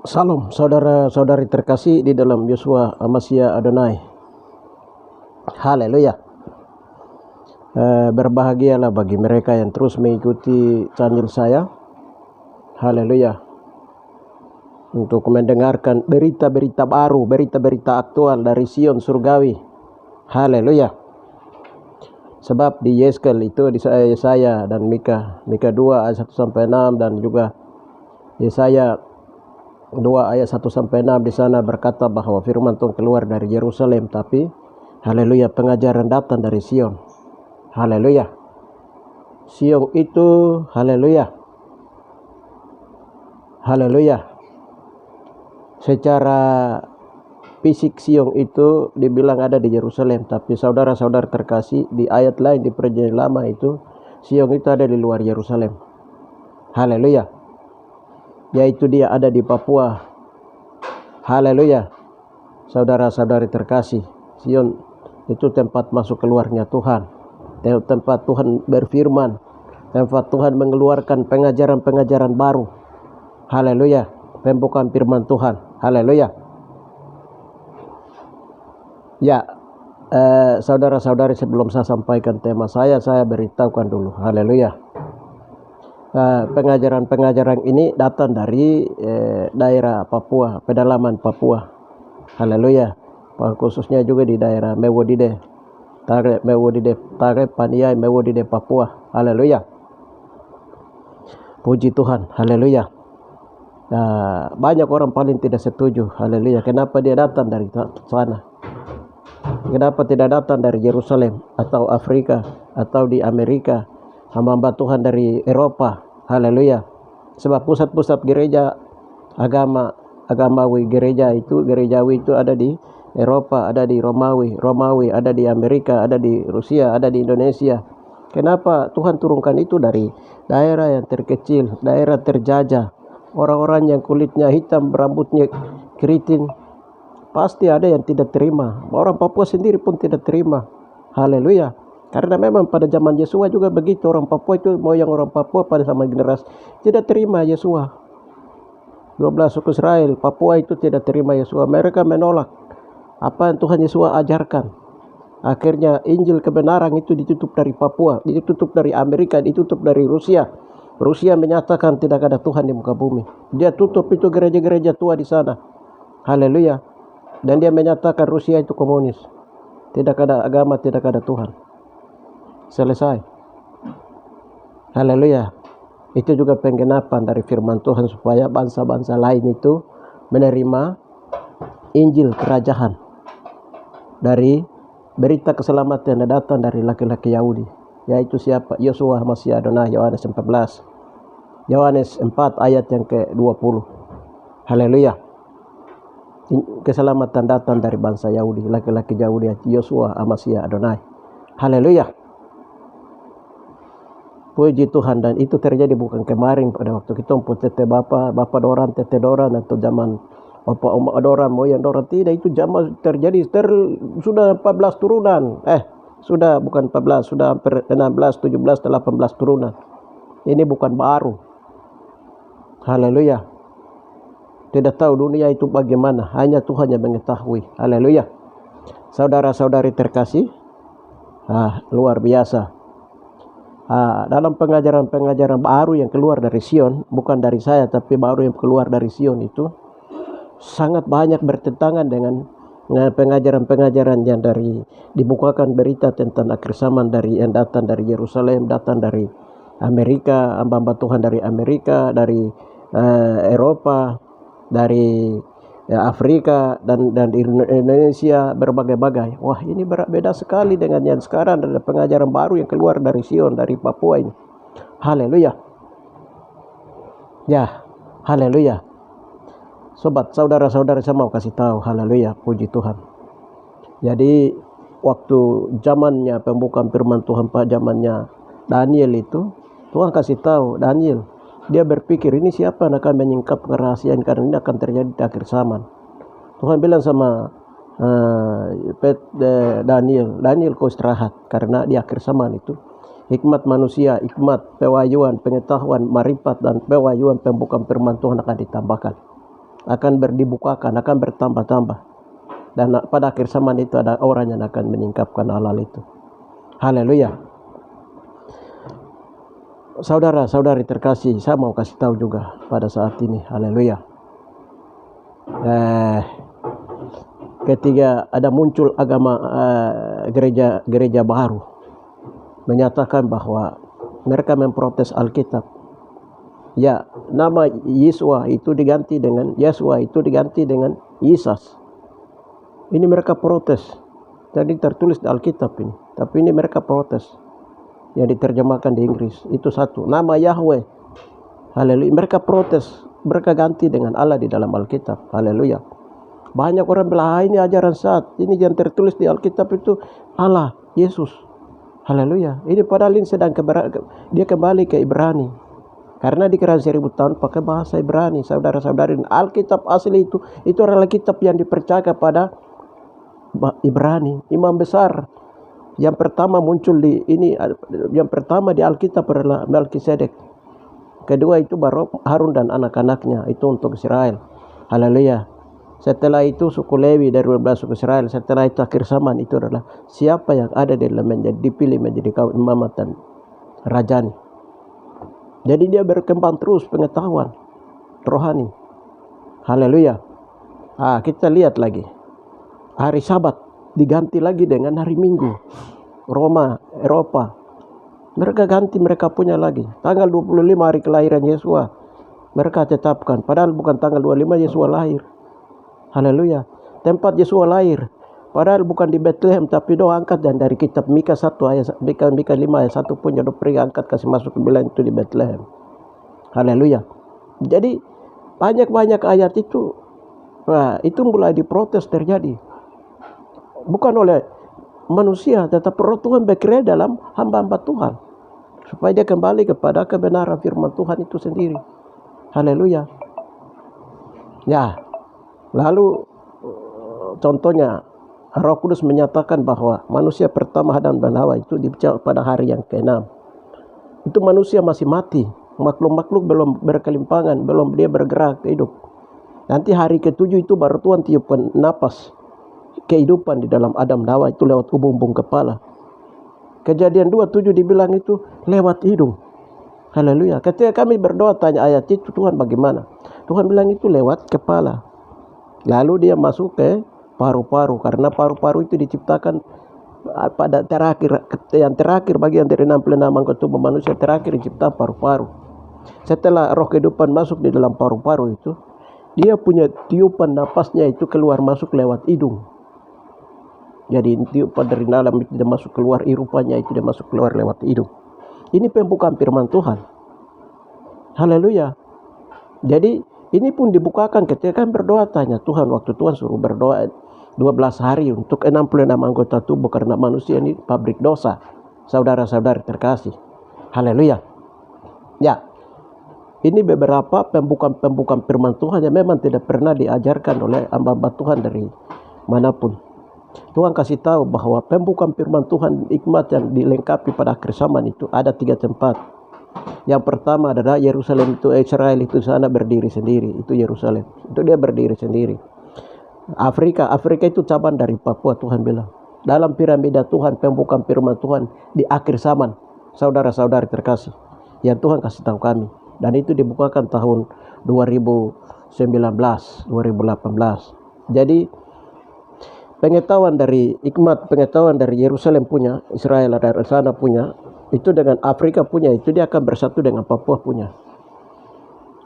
Salam saudara-saudari terkasih di dalam Yeshua Mashiach Adonai. Haleluya. Berbahagialah bagi mereka yang terus mengikuti channel saya. Haleluya. Untuk mendengarkan berita-berita baru, berita-berita aktual dari Sion Surgawi. Haleluya. Sebab di Yeskel itu di Yesaya dan Mika 2 ayat 1 sampai 6 dan juga Yesaya 2 ayat 1 sampai 6 di sana berkata bahwa firman Tuhan keluar dari Yerusalem, tapi haleluya pengajaran datang dari Sion. Haleluya. Sion itu haleluya. Haleluya. Secara fisik Sion itu dibilang ada di Yerusalem, tapi saudara-saudara terkasih di ayat lain di perjanjian lama itu Sion itu ada di luar Yerusalem. Haleluya. Yaitu dia ada di Papua. Haleluya. Saudara-saudari terkasih, Sion itu tempat masuk keluarnya Tuhan, tempat Tuhan berfirman, tempat Tuhan mengeluarkan pengajaran-pengajaran baru. Haleluya. Pembukaan firman Tuhan. Haleluya. Ya, saudara-saudari, sebelum saya sampaikan tema saya beritahukan dulu. Haleluya. Pengajaran-pengajaran ini datang dari daerah Papua, pedalaman Papua. Haleluya. Khususnya juga di daerah Mewodide, Tare Paniai, Mewodide, Papua. Haleluya. Puji Tuhan. Haleluya. Banyak orang paling tidak setuju. Haleluya. Kenapa dia datang dari sana? Kenapa tidak datang dari Yerusalem atau Afrika atau di Amerika? Hamba Tuhan dari Eropa. Haleluya. Sebab pusat-pusat gereja agamawi gerejawi itu ada di Eropa, ada di Romawi ada di Amerika, ada di Rusia, ada di Indonesia. Kenapa Tuhan turunkan itu dari daerah yang terkecil, daerah terjajah, orang-orang yang kulitnya hitam, rambutnya keriting? Pasti ada yang tidak terima. Orang Papua sendiri pun tidak terima. Haleluya. Karena memang pada zaman Yesua juga begitu. Orang Papua itu, moyang orang Papua pada zaman generasi tidak terima Yesua. 12 suku Israel Papua itu tidak terima Yesua. Mereka menolak apa yang Tuhan Yesua ajarkan. Akhirnya Injil kebenaran itu ditutup dari Papua, ditutup dari Amerika, ditutup dari Rusia. Rusia menyatakan tidak ada Tuhan di muka bumi. Dia tutup itu gereja-gereja tua di sana. Haleluya. Dan dia menyatakan Rusia itu komunis. Tidak ada agama, tidak ada Tuhan. Selesai. Haleluya. Itu juga penggenapan dari firman Tuhan supaya bangsa-bangsa lain itu menerima Injil kerajaan dari berita keselamatan yang datang dari laki-laki Yahudi, yaitu siapa? Yeshua Mashiach Adonai. Yohanes 14. Yohanes 4 ayat yang ke-20. Haleluya. Keselamatan datang dari bangsa Yahudi, laki-laki Yahudi, Yeshua Mashiach Adonai. Haleluya. Puji Tuhan. Dan itu terjadi bukan kemarin pada waktu kita tete bapak doran, tete doran, atau zaman bapak oma doran, moyang doran. Tidak, itu zaman terjadi sudah 14 turunan. Sudah bukan 14, sudah hampir 16, 17, 18 turunan. Ini bukan baru. Haleluya. Tidak tahu dunia itu bagaimana, hanya Tuhan yang mengetahui. Haleluya. Saudara-saudari terkasih, luar biasa. Dalam pengajaran-pengajaran baru yang keluar dari Sion, bukan dari saya tapi baru yang keluar dari Sion itu sangat banyak bertentangan dengan pengajaran-pengajaran yang dibukakan berita tentang akhir zaman yang datang dari Yerusalem, datang dari Amerika, hamba Tuhan dari Amerika, dari Eropa, dari Afrika dan di Indonesia, berbagai-bagai. Wah, ini beda sekali dengan yang sekarang. Ada pengajaran baru yang keluar dari Sion, dari Papua ini. Haleluya. Ya, haleluya. Sobat, saudara-saudara, saya mau kasih tahu. Haleluya, puji Tuhan. Jadi waktu zamannya pembukaan firman Tuhan, zamannya Daniel itu, Tuhan kasih tahu Daniel. Dia berpikir, ini siapa yang akan menyingkap kerahasiaan, karena ini akan terjadi di akhir zaman. Tuhan bilang sama Daniel, kau istirahat, karena di akhir zaman itu hikmat manusia, hikmat, pewahyuan, pengetahuan, marifat dan pewahyuan pembukaan firman Tuhan akan ditambahkan. akan dibukakan, akan bertambah-tambah. Dan pada akhir zaman itu ada orang yang akan meningkapkan hal itu. Haleluya. Saudara-saudari terkasih, saya mau kasih tahu juga pada saat ini. Haleluya. Ketika ada muncul agama gereja baru menyatakan bahwa mereka memprotes Alkitab. Ya, nama Yesua itu diganti dengan Yesus. Ini mereka protes. Jadi tertulis di Alkitab ini. Tapi ini mereka protes. Yang diterjemahkan di Inggris. Itu satu. Nama Yahweh. Haleluya. Mereka protes. Mereka ganti dengan Allah di dalam Alkitab. Haleluya. Banyak orang bilang, ini ajaran saat. Ini yang tertulis di Alkitab itu Allah, Yesus. Haleluya. Ini padahal ini sedang dia kembali ke Ibrani. Karena dikira 1000 tahun pakai bahasa Ibrani. Saudara-saudari, Alkitab asli itu adalah kitab yang dipercaya pada Ibrani. Imam besar yang pertama muncul yang pertama di Alkitab adalah Melkisedek. Kedua itu baru Harun dan anak-anaknya, itu untuk Israel. Haleluya. Setelah itu suku Lewi dari 12 suku Israel. Setelah itu akhir zaman itu adalah siapa yang ada di dalam dipilih menjadi kaum imamat dan rajani. Jadi dia berkembang terus pengetahuan rohani. Haleluya. Kita lihat lagi. Hari Sabat diganti lagi dengan hari Minggu. Eropa. Mereka ganti, mereka punya lagi. Tanggal 25 hari kelahiran Yesua. Mereka tetapkan. Padahal bukan tanggal 25 Yesua lahir. Haleluya. Tempat Yesua lahir. Padahal bukan di Bethlehem, tapi doa angkat dan dari kitab Mika 1 ayat Mika 5 ayat 1 punya doa pergi angkat kasih masuk ke bilang itu di Bethlehem. Haleluya. Jadi banyak ayat itu. Itu mulai diprotes terjadi. Bukan oleh manusia, tetapi roh Tuhan bekerja dalam hamba-hamba Tuhan. Supaya dia kembali kepada kebenaran firman Tuhan itu sendiri. Haleluya. Ya, lalu contohnya Roh Kudus menyatakan bahwa manusia pertama Adam dan Hawa itu diciptakan pada hari yang ke-6. Itu manusia masih mati. Makhluk-makhluk belum berkelimpangan, belum dia bergerak hidup. Nanti hari ke-7 itu baru Tuhan tiupkan napas kehidupan di dalam Adam dan Hawa itu lewat ubung-ubung kepala. Kejadian 2:7 dibilang itu lewat hidung. Haleluya. Ketika kami berdoa tanya ayat itu, Tuhan bagaimana? Tuhan bilang itu lewat kepala. Lalu dia masuk ke paru-paru, karena paru-paru itu diciptakan pada yang terakhir bagian dari 66 anggota tubuh manusia terakhir dicipta paru-paru. Setelah roh kehidupan masuk di dalam paru-paru itu, dia punya tiupan napasnya itu keluar masuk lewat hidung. Jadi tiupan dari dalam itu dia masuk keluar, irupanya itu dia masuk keluar lewat hidung. Ini pembukaan firman Tuhan. Haleluya. Jadi ini pun dibukakan ketika kan berdoa tanya Tuhan, waktu Tuhan suruh berdoa 12 hari untuk 66 anggota tubuh karena manusia ini pabrik dosa. Saudara-saudari terkasih. Haleluya. Ya. Ini beberapa pembukaan firman Tuhan yang memang tidak pernah diajarkan oleh hamba-hamba Tuhan dari manapun. Tuhan kasih tahu bahwa pembukaan firman Tuhan hikmat yang dilengkapi pada akhir zaman itu ada 3 tempat. Yang pertama adalah Yerusalem itu, Israel itu sana berdiri sendiri. Itu Yerusalem. Itu dia berdiri sendiri. Afrika itu cabang dari Papua, Tuhan bilang. Dalam piramida Tuhan, pembukaan firman Tuhan di akhir zaman. Saudara-saudari terkasih. Yang Tuhan kasih tahu kami. Dan itu dibukakan tahun 2019, 2018. Jadi pengetahuan dari Yerusalem punya, Israel dari sana punya, itu dengan Afrika punya, itu dia akan bersatu dengan Papua punya.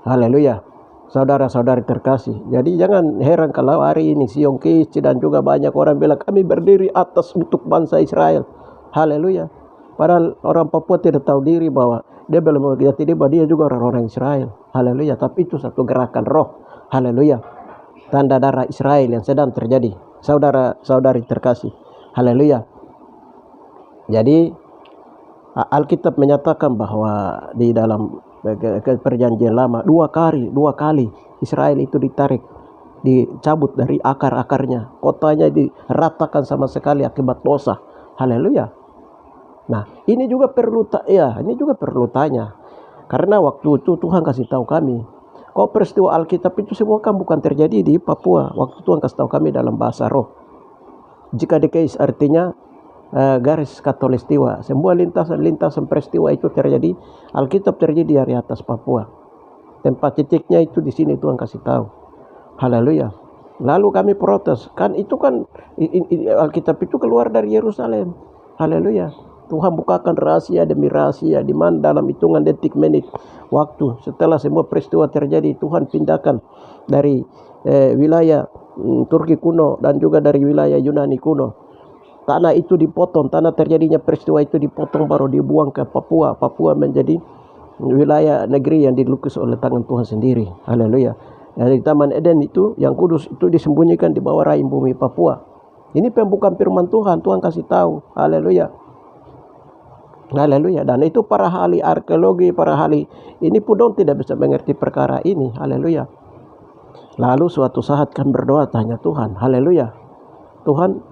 Haleluya. Saudara-saudari terkasih. Jadi jangan heran kalau hari ini Sion Kici dan juga banyak orang bilang kami berdiri atas untuk bangsa Israel. Haleluya. Padahal orang Papua tidak tahu diri bahwa dia belum mengerti bahwa dia juga orang-orang Israel. Haleluya. Tapi itu satu gerakan roh. Haleluya. Tanda darah Israel yang sedang terjadi. Saudara-saudari terkasih. Haleluya. Jadi Alkitab menyatakan bahwa di dalam perjanjian lama dua kali Israel itu dicabut dari akar-akarnya. Kotanya diratakan sama sekali akibat dosa. Haleluya. Nah, ini juga perlu tanya. Karena waktu itu Tuhan kasih tahu kami Kau peristiwa Alkitab itu semua kan bukan terjadi di Papua. Waktu Tuhan kasih tahu kami dalam bahasa roh. Jika dikais artinya garis katulistiwa. Semua lintasan peristiwa itu terjadi. Alkitab terjadi dari atas Papua. Tempat titiknya itu di sini Tuhan kasih tahu. Haleluya. Lalu kami protes. Kan itu kan Alkitab itu keluar dari Yerusalem. Haleluya. Tuhan bukakan rahasia demi rahasia di mana dalam hitungan detik menit waktu setelah semua peristiwa terjadi Tuhan pindahkan dari wilayah Turki kuno dan juga dari wilayah Yunani kuno. Tanah itu dipotong, tanah terjadinya peristiwa itu dipotong baru dibuang ke Papua. Papua menjadi wilayah negeri yang dilukis oleh tangan Tuhan sendiri. Haleluya. Dari Taman Eden itu yang kudus itu disembunyikan di bawah rahim bumi Papua. Ini pembukaan firman Tuhan, Tuhan kasih tahu. Haleluya. Haleluya. Dan itu para ahli arkeologi, para ahli ini pun dong tidak bisa mengerti perkara ini. Haleluya. Lalu suatu saat kan berdoa tanya Tuhan. Haleluya. Tuhan,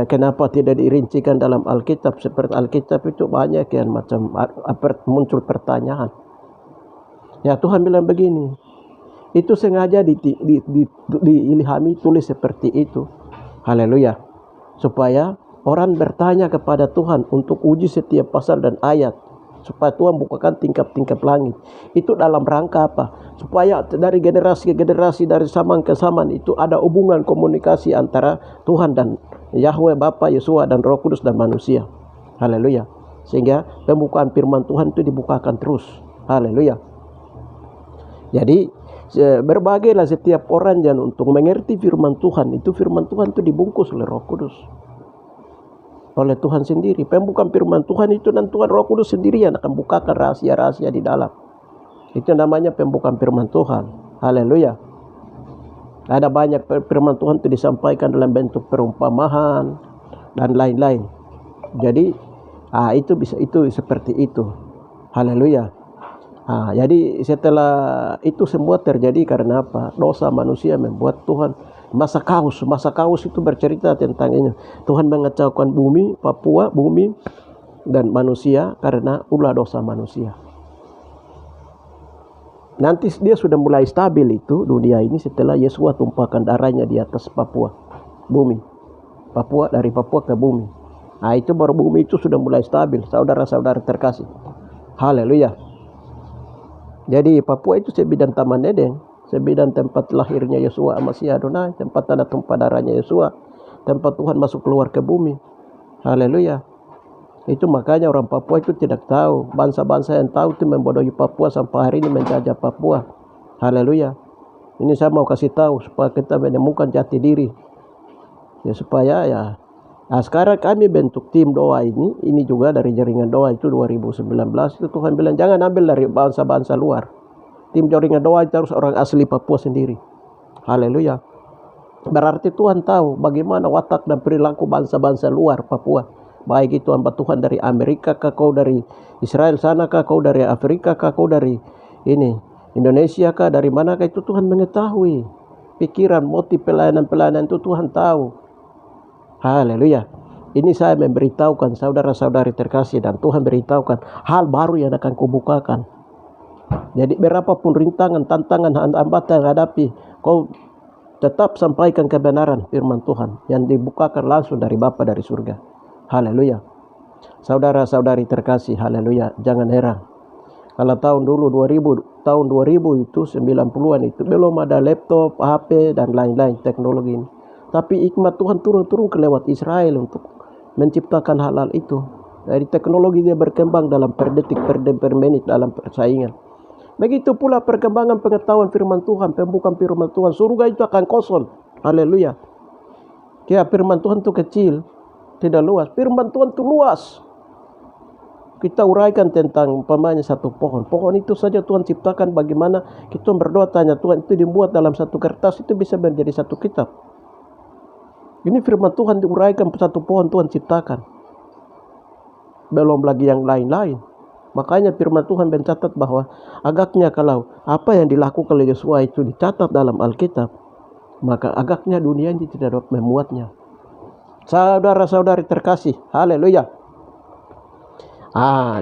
kenapa tidak dirincikan dalam Alkitab? Seperti Alkitab itu banyak yang macam muncul pertanyaan. Ya Tuhan bilang begini. Itu sengaja diilhami tulis seperti itu. Haleluya. Supaya orang bertanya kepada Tuhan untuk uji setiap pasal dan ayat. Supaya Tuhan bukakan tingkap-tingkap langit. Itu dalam rangka apa? Supaya dari generasi ke generasi, dari zaman ke zaman itu ada hubungan komunikasi antara Tuhan dan Yahweh Bapa, Yesua dan Roh Kudus dan manusia. Haleluya. Sehingga pembukaan firman Tuhan itu dibukakan terus. Haleluya. Jadi berbagailah setiap orang yang untuk mengerti firman Tuhan. Itu firman Tuhan itu dibungkus oleh Roh Kudus. Oleh Tuhan sendiri. Pembukaan firman Tuhan itu dan Tuhan Roh Kudus sendiri yang akan bukakan rahasia-rahasia di dalam. Itu namanya pembukaan firman Tuhan. Haleluya. Ada banyak firman Tuhan itu disampaikan dalam bentuk perumpamaan dan lain-lain. Jadi itu bisa itu seperti itu. Haleluya. Jadi setelah itu semua terjadi karena apa? Dosa manusia membuat Tuhan masa kaos itu bercerita tentang ini. Tuhan mengacaukan bumi, Papua, bumi dan manusia karena ulah dosa manusia. Nanti dia sudah mulai stabil itu dunia ini setelah Yesus tumpahkan darahnya di atas Papua, bumi. Dari Papua ke bumi. Itu baru bumi itu sudah mulai stabil, saudara-saudara terkasih. Haleluya. Jadi Papua itu sebidang Taman Eden, sebidang tempat lahirnya Yesua Masih Adonai, tempat tanda tumpah darahnya Yesua, tempat Tuhan masuk keluar ke bumi. Haleluya. Itu makanya orang Papua itu tidak tahu. Bangsa-bangsa yang tahu itu membodohi Papua sampai hari ini menjajah Papua. Haleluya. Ini saya mau kasih tahu supaya kita menemukan jati diri. Ya supaya ya. Nah sekarang kami bentuk tim doa ini juga dari jaringan doa itu 2019 itu Tuhan bilang jangan ambil dari bangsa-bangsa luar. Tim jaringan doa itu harus orang asli Papua sendiri. Haleluya. Berarti Tuhan tahu bagaimana watak dan perilaku bangsa-bangsa luar Papua. Baik itu hamba Tuhan dari Amerika kah, kau dari Israel sana kah, kau dari Afrika kah, kau dari Indonesia kah, dari mana kah, itu Tuhan mengetahui. Pikiran, motif pelayanan-pelayanan itu Tuhan tahu. Haleluya. Ini saya memberitahukan saudara-saudari terkasih dan Tuhan beritahukan hal baru yang akan kubukakan. Jadi berapapun rintangan, tantangan, hambatan yang hadapi, kau tetap sampaikan kebenaran firman Tuhan yang dibukakan langsung dari Bapa dari surga. Haleluya. Saudara-saudari terkasih, haleluya. Jangan heran. Kalau tahun 2000 itu 90-an itu belum ada laptop, HP dan lain-lain teknologi ini. Tapi hikmat Tuhan turun ke lewat Israel untuk menciptakan hal-hal itu. Dari teknologi dia berkembang dalam per detik, per menit dalam persaingan. Begitu pula perkembangan pengetahuan firman Tuhan, pembukaan firman Tuhan. Surga itu akan kosong. Haleluya. Kira firman Tuhan itu kecil, tidak luas. Firman Tuhan itu luas. Kita uraikan tentang umpamanya satu pohon. Pohon itu saja Tuhan ciptakan bagaimana kita berdoa tanya Tuhan itu dibuat dalam satu kertas itu bisa menjadi satu kitab. Ini firman Tuhan diuraikan satu pohon Tuhan ciptakan. Belum lagi yang lain-lain. Makanya firman Tuhan mencatat bahwa agaknya kalau apa yang dilakukan oleh Yesua itu dicatat dalam Alkitab, maka agaknya dunia ini tidak dapat memuatnya. Saudara-saudari terkasih, haleluya.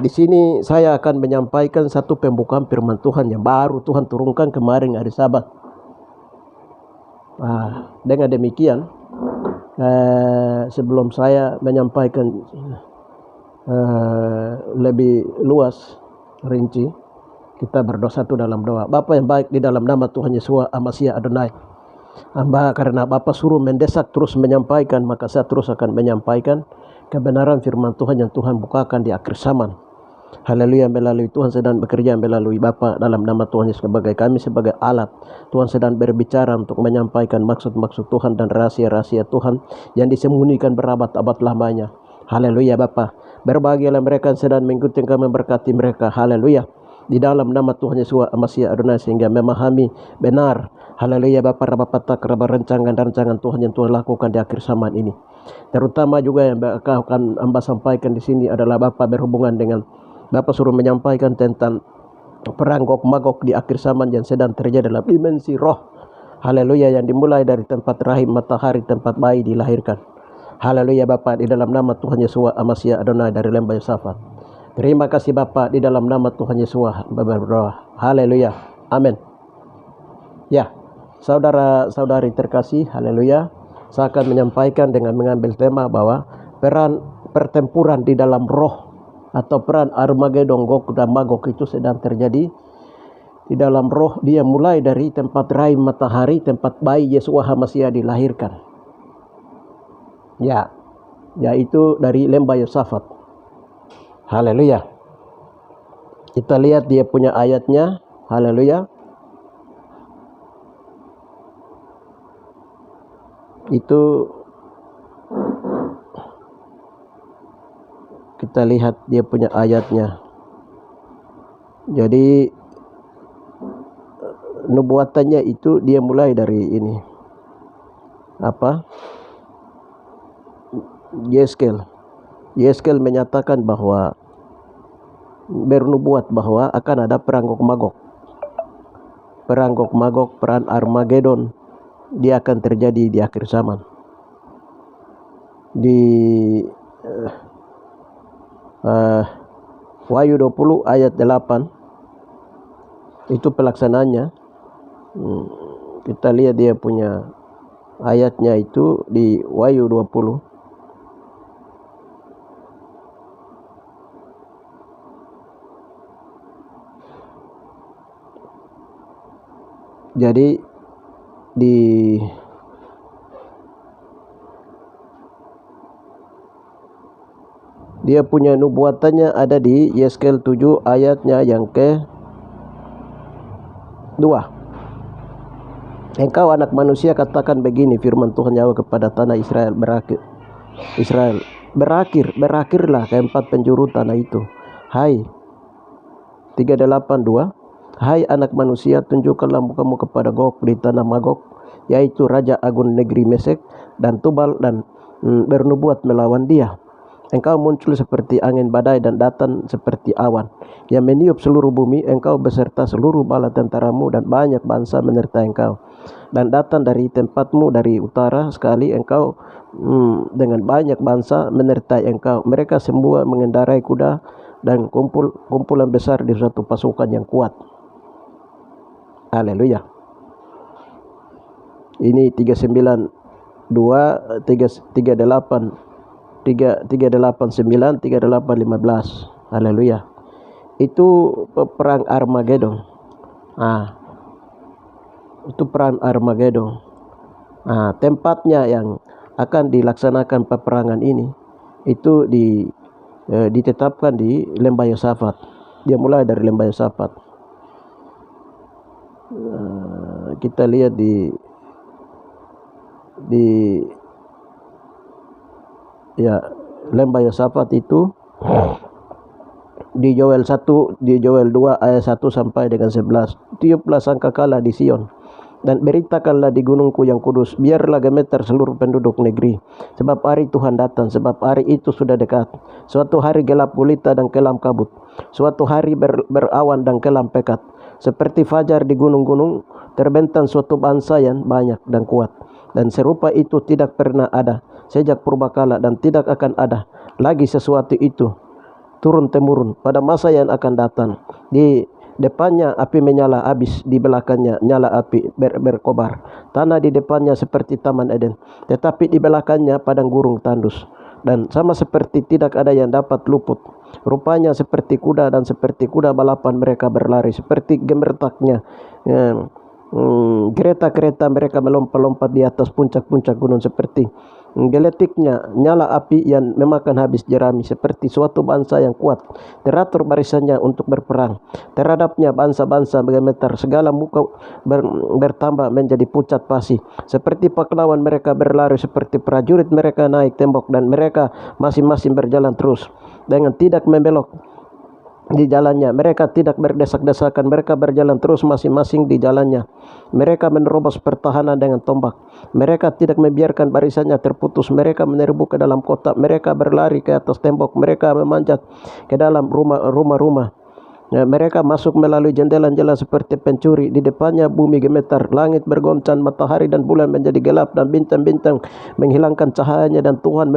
Di sini saya akan menyampaikan satu pembukaan firman Tuhan yang baru Tuhan turunkan kemarin hari Sabat. Dengan demikian, sebelum saya menyampaikan lebih luas rinci, kita berdoa satu dalam doa. Bapa yang baik, di dalam nama Tuhan Yesus Hamasiah Adonai, hamba karena Bapa suruh mendesak terus menyampaikan, maka saya terus akan menyampaikan kebenaran firman Tuhan yang Tuhan bukakan di akhir zaman. Haleluya, melalui Tuhan sedang bekerja melalui Bapa dalam nama Tuhan Yesus, sebagai kami sebagai alat. Tuhan sedang berbicara untuk menyampaikan maksud-maksud Tuhan dan rahasia-rahasia Tuhan yang disembunyikan berabad-abad lamanya. Haleluya Bapa, berbahagialah mereka yang sedang mengikuti, Engkau memberkati mereka. Haleluya, di dalam nama Tuhan Yesus Hamasiah Adonai, sehingga memahami benar. Haleluya Bapa, rancangan Tuhan yang Tuhan lakukan di akhir zaman ini. Terutama juga yang akan hamba sampaikan di sini adalah Bapa berhubungan dengan Bapa suruh menyampaikan tentang perang Gog Magog di akhir zaman yang sedang terjadi dalam dimensi roh. Haleluya, yang dimulai dari tempat rahim matahari, tempat bayi dilahirkan. Haleluya Bapa, di dalam nama Tuhan Yesus Hamasiah Adonai dari lembah Yosafat. Terima kasih Bapa, di dalam nama Tuhan Yesus berdoa. Haleluya, amin. Ya, saudara-saudari terkasih, haleluya, saya akan menyampaikan dengan mengambil tema bahwa peran pertempuran di dalam roh atau peran Armageddon, Gog dan Magog itu sedang terjadi di dalam roh. Dia mulai dari tempat rahim matahari, tempat bayi Yesus Hamasiah dilahirkan. Ya, yaitu dari lembah Yosafat. Haleluya. Kita lihat dia punya ayatnya. Haleluya. Itu kita lihat dia punya ayatnya. Jadi nubuatannya itu dia mulai dari ini. Yeskel menyatakan bahwa bernubuat bahwa akan ada perang Gog Magog. Perang Gog Magog, perang Armageddon, dia akan terjadi di akhir zaman. Di Wahyu 20 ayat 8 itu pelaksanaannya. Kita lihat dia punya ayatnya itu di Wahyu 20. Jadi dia punya nubuatannya ada di Yeskel 7 ayatnya yang ke-2. Engkau anak manusia, katakan begini firman Tuhan Yahweh kepada tanah Israel, berakhirlah keempat penjuru tanah itu. Hai 382, hai anak manusia, tunjukkanlah mukamu kepada Gog di tanah Magog, yaitu raja agung negeri Mesek dan Tubal, dan bernubuat melawan dia. Engkau muncul seperti angin badai dan datang seperti awan yang meniup seluruh bumi. Engkau beserta seluruh bala tentaramu dan banyak bangsa menyertai engkau. Dan datang dari tempatmu dari utara sekali engkau dengan banyak bangsa menyertai engkau. Mereka semua mengendarai kuda dan kumpulan besar di suatu pasukan yang kuat. Haleluya. Ini 392, 338, 389, 3815. Haleluya. Itu perang Armageddon. Itu perang Armageddon. Tempatnya yang akan dilaksanakan peperangan ini itu ditetapkan di lembah Yosafat. Dia mulai dari lembah Yosafat. Kita lihat di lembah Yosafat itu di Yoel 1, di Yoel 2 ayat 1 sampai dengan 11. Tiuplah sangkakala di Sion dan beritakanlah di gunungku yang kudus, biarlah gemetar seluruh penduduk negeri, sebab hari Tuhan datang, sebab hari itu sudah dekat. Suatu hari gelap gulita dan kelam kabut, suatu hari berawan dan kelam pekat. Seperti fajar di gunung-gunung terbentang suatu bangsa yang banyak dan kuat, dan serupa itu tidak pernah ada sejak purbakala dan tidak akan ada lagi sesuatu itu turun-temurun pada masa yang akan datang. Di depannya api menyala habis, di belakangnya nyala api berkobar. Tanah di depannya seperti Taman Eden, tetapi di belakangnya padang gurun tandus. Dan sama seperti tidak ada yang dapat luput. Rupanya seperti kuda, dan seperti kuda balapan mereka berlari, seperti gemertaknya kereta-kereta mereka melompat-lompat di atas puncak-puncak gunung, seperti geletiknya nyala api yang memakan habis jerami, seperti suatu bangsa yang kuat teratur barisannya untuk berperang. Terhadapnya bangsa-bangsa bergemetar, segala muka bertambah menjadi pucat pasi, seperti pahlawan mereka berlari, seperti prajurit mereka naik tembok, dan mereka masing-masing berjalan terus dengan tidak membelok di jalannya. Mereka tidak berdesak-desakan, mereka berjalan terus masing-masing di jalannya. Mereka menerobos pertahanan dengan tombak. Mereka tidak membiarkan barisannya terputus. Mereka menyerbu ke dalam kota. Mereka berlari ke atas tembok. Mereka memanjat ke dalam rumah-rumah. Mereka masuk melalui jendela-jendela seperti pencuri. Di depannya bumi gemetar, langit bergoncang, matahari dan bulan menjadi gelap, dan bintang-bintang menghilangkan cahayanya, dan Tuhan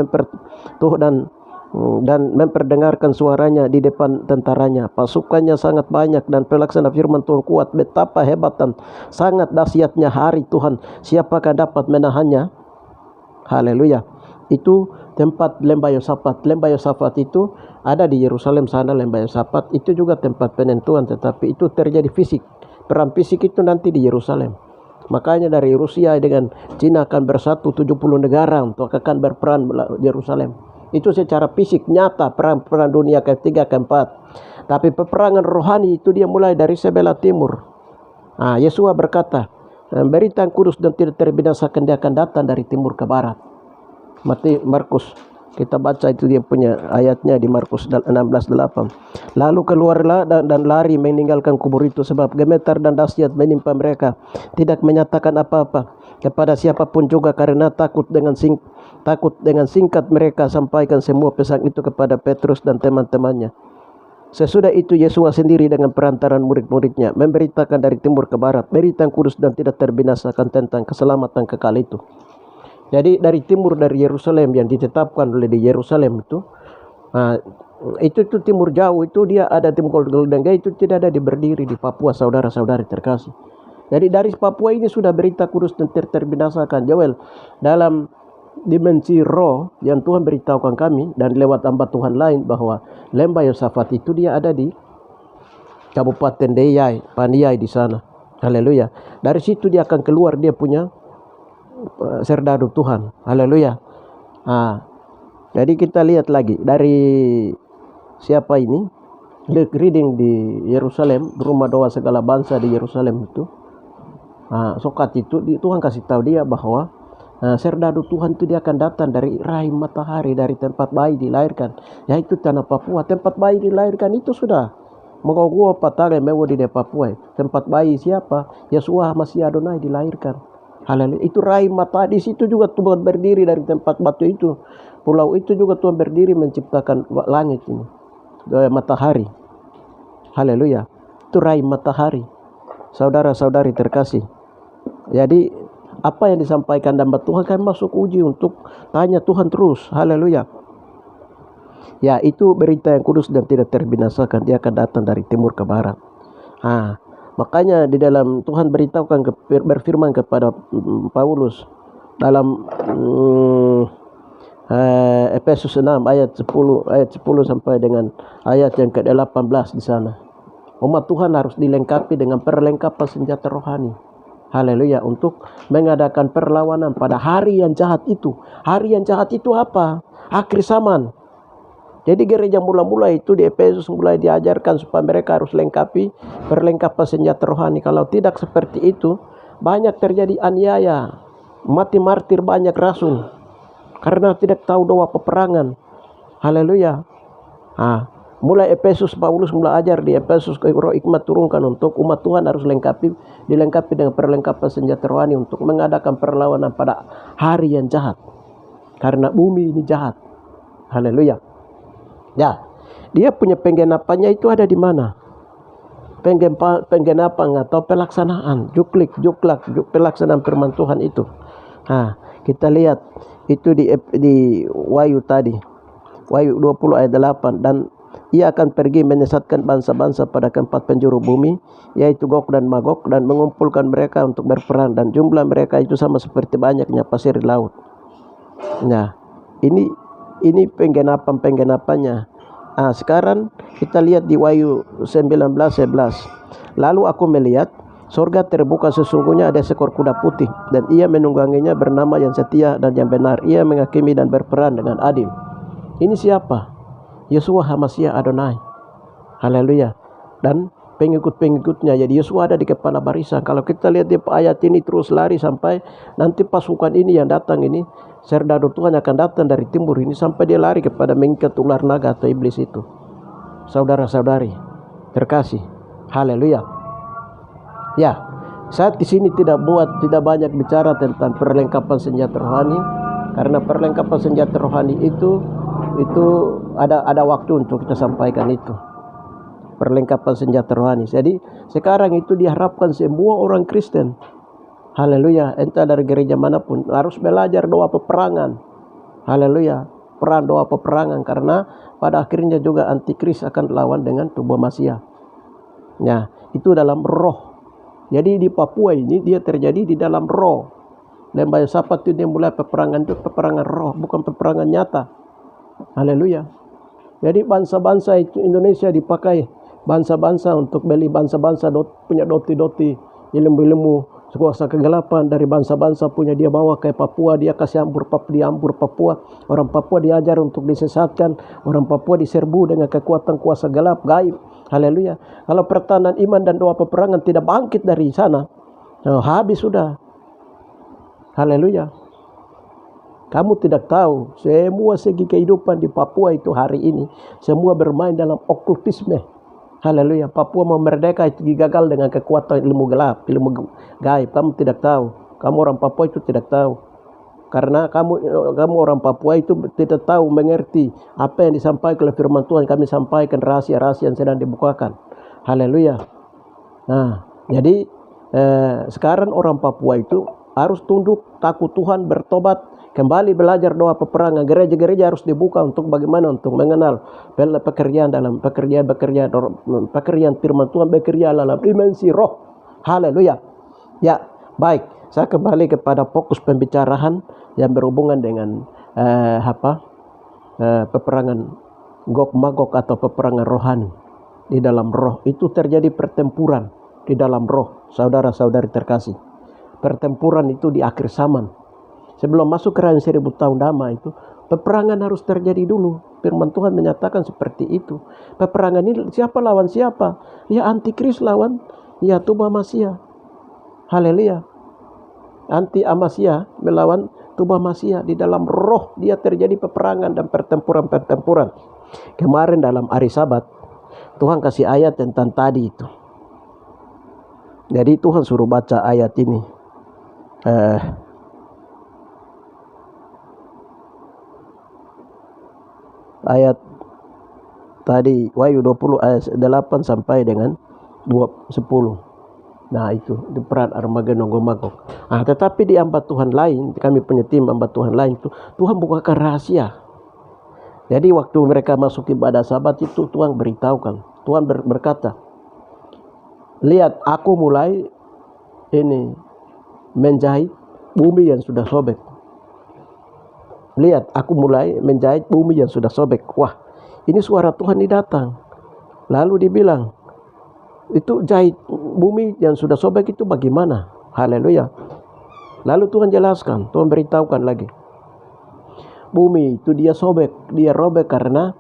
memperdengarkan suaranya di depan tentaranya. Pasukannya sangat banyak, dan pelaksana firman Tuhan kuat. Betapa hebat dan sangat dahsyatnya hari Tuhan, siapakah dapat menahannya? Haleluya. Itu tempat lembah Yosafat. Lembah Yosafat itu ada di Yerusalem sana. Lembah Yosafat itu juga tempat penentuan, tetapi itu terjadi fisik. Perang fisik itu nanti di Yerusalem. Makanya dari Rusia dengan Cina akan bersatu 70 negara untuk akan berperang di Yerusalem. Itu secara fisik nyata, perang dunia ketiga keempat. Tapi peperangan rohani itu dia mulai dari sebelah timur. Yesua berkata, berita yang kudus dan tidak terbinasakan dia akan datang dari timur ke barat. Markus, kita baca itu dia punya ayatnya di Markus 16:8. Lalu keluarlah dan lari meninggalkan kubur itu, sebab gemetar dan dahsyat menimpa mereka. Tidak menyatakan apa-apa kepada siapapun juga, karena takut dengan singkat mereka sampaikan semua pesan itu kepada Petrus dan teman-temannya. Sesudah itu Yesus sendiri dengan perantaran murid-muridnya memberitakan dari timur ke barat berita yang kudus dan tidak terbinasakan tentang keselamatan kekal itu. Jadi dari timur, dari Yerusalem yang ditetapkan oleh di Yerusalem itu timur jauh itu dia ada timur Golden Gate, itu tidak ada berdiri di Papua, saudara-saudari terkasih. Jadi dari Papua ini sudah berita kudus dan terbinasakan. Joel, dalam dimensi roh yang Tuhan beritahukan kami dan lewat hamba Tuhan lain, bahwa lembah Yosafat itu dia ada di Kabupaten Deyai, Paniai di sana. Haleluya. Dari situ dia akan keluar, dia punya serdadu Tuhan. Haleluya. Jadi kita lihat lagi dari siapa ini, reading di Yerusalem, rumah doa segala bangsa di Yerusalem itu. Sokat itu Tuhan kasih tahu dia bahwa serdadu Tuhan itu dia akan datang dari rahim matahari, dari tempat bayi dilahirkan, yaitu tanah Papua. Tempat bayi dilahirkan itu sudah Mogogua Patare Mewo di Papua. Tempat bayi siapa? Yesua Masih Adonai dilahirkan. Haleluya. Itu rahim matahari. Di situ juga Tuhan berdiri dari tempat batu itu. Pulau itu juga Tuhan berdiri menciptakan langit ini, matahari. Haleluya. Itu rahim matahari. Saudara-saudari terkasih. Jadi apa yang disampaikan dan Tuhan kan masuk uji untuk tanya Tuhan terus. Haleluya. Ya, itu berita yang kudus dan tidak terbinasakan. Dia akan datang dari timur ke barat. Makanya di dalam Tuhan berfirman kepada Paulus dalam Efesus 6 ayat 10 sampai dengan ayat yang ke-18 di sana. Umat Tuhan harus dilengkapi dengan perlengkapan senjata rohani. Haleluya, untuk mengadakan perlawanan pada hari yang jahat itu. Hari yang jahat itu apa? Akhir zaman. Jadi gereja mula-mula itu di Efesus mulai diajarkan supaya mereka harus perlengkapan senjata rohani. Kalau tidak seperti itu, banyak terjadi aniaya, mati martir banyak rasul karena tidak tahu doa peperangan. Haleluya. Mulai Efesus, Paulus mulai ajar di Efesus, roh hikmat turunkan untuk umat Tuhan harus dilengkapi dengan perlengkapan senjata rohani untuk mengadakan perlawanan pada hari yang jahat. Karena bumi ini jahat. Haleluya. Ya, dia punya penggenapannya itu ada di mana? Penggenapan atau pelaksanaan, pelaksanaan firman Tuhan itu. Kita lihat itu di Wahyu tadi. Wahyu 20 ayat 8, dan Ia akan pergi menyesatkan bangsa-bangsa pada keempat penjuru bumi, yaitu Gog dan Magog, dan mengumpulkan mereka untuk berperang, dan jumlah mereka itu sama seperti banyaknya pasir di laut. Nah, ini penggenapannya. Sekarang kita lihat di Wahyu 19:11. Lalu aku melihat sorga terbuka, sesungguhnya ada seekor kuda putih, dan ia menungganginya bernama yang setia dan yang benar. Ia menghakimi dan berperan dengan adil. Ini siapa? Yeshua HaMashiach Adonai. Haleluya. Dan pengikut-pengikutnya. Jadi Yeshua ada di kepala barisan. Kalau kita lihat di ayat ini terus lari sampai nanti pasukan ini yang datang ini, serdadu Tuhan akan datang dari timur ini sampai dia lari kepada mengikat ular naga atau iblis itu. Saudara-saudari terkasih. Haleluya. Ya, saat di sini tidak banyak bicara tentang perlengkapan senjata rohani, karena perlengkapan senjata rohani itu ada waktu untuk kita sampaikan itu. Perlengkapan senjata rohani. Jadi sekarang itu diharapkan semua orang Kristen, haleluya, entah dari gereja manapun, harus belajar doa peperangan. Haleluya, peran doa peperangan, karena pada akhirnya juga antikris akan lawan dengan tubuh Masiah. Nah, itu dalam roh. Jadi di Papua ini dia terjadi di dalam roh. Lembah Yosafat itu dia mulai peperangan itu peperangan roh, bukan peperangan nyata. Haleluya. Jadi bangsa-bangsa itu Indonesia dipakai bangsa-bangsa untuk beli bangsa-bangsa punya doti-doti, ilmu-ilmu kuasa kegelapan dari bangsa-bangsa punya dia bawa ke Papua, dia kasih diambur Papua. Orang Papua diajar untuk disesatkan, orang Papua diserbu dengan kekuatan kuasa gelap gaib. Haleluya. Kalau pertahanan iman dan doa peperangan tidak bangkit dari sana, habis sudah. Haleluya. Kamu tidak tahu semua segi kehidupan di Papua itu hari ini semua bermain dalam okultisme. Haleluya. Papua mau merdeka itu gagal dengan kekuatan ilmu gelap, ilmu gaib. Kamu tidak tahu. Kamu orang Papua itu tidak tahu. Karena kamu orang Papua itu tidak tahu mengerti apa yang disampaikan oleh firman Tuhan. Kami sampaikan rahasia-rahasia yang sedang dibukakan. Haleluya. Nah, jadi sekarang orang Papua itu harus tunduk, takut Tuhan, bertobat, kembali belajar doa peperangan. Gereja-gereja harus dibuka untuk bagaimana untuk mengenal pekerjaan firman Tuhan, bekerja dalam dimensi roh. Haleluya. Ya, baik. Saya kembali kepada fokus pembicaraan yang berhubungan dengan peperangan Gog Magog atau peperangan rohani. Di dalam roh itu terjadi pertempuran di dalam roh, saudara-saudari terkasih. Pertempuran itu di akhir zaman. Sebelum masuk kerajaan 1000 tahun damai itu, peperangan harus terjadi dulu. Firman Tuhan menyatakan seperti itu. Peperangan ini siapa lawan siapa? Ya antikris lawan ya tubuh Masiah. Haleluya. Anti Masiah melawan tubuh Masiah. Di dalam roh dia terjadi peperangan dan pertempuran. Kemarin dalam hari Sabat Tuhan kasih ayat tentang tadi itu. Jadi Tuhan suruh baca ayat ini. Ayat tadi Wahyu 20 ayat 8 sampai dengan 10. Nah itu di perang Armageddon Gog Magog. Tetapi di hamba Tuhan lain, kami punya tim hamba Tuhan lain itu, Tuhan bukakan rahasia. Jadi waktu mereka masuk ibadah Sabat itu Tuhan beritahukan. Tuhan berkata, lihat aku mulai ini menjahit bumi yang sudah sobek. Lihat aku mulai menjahit bumi yang sudah sobek. Wah, ini suara Tuhan ini datang. Lalu dibilang, itu jahit bumi yang sudah sobek itu bagaimana? Haleluya. Lalu Tuhan jelaskan, Tuhan beritahukan lagi. Bumi itu dia sobek, dia robek karena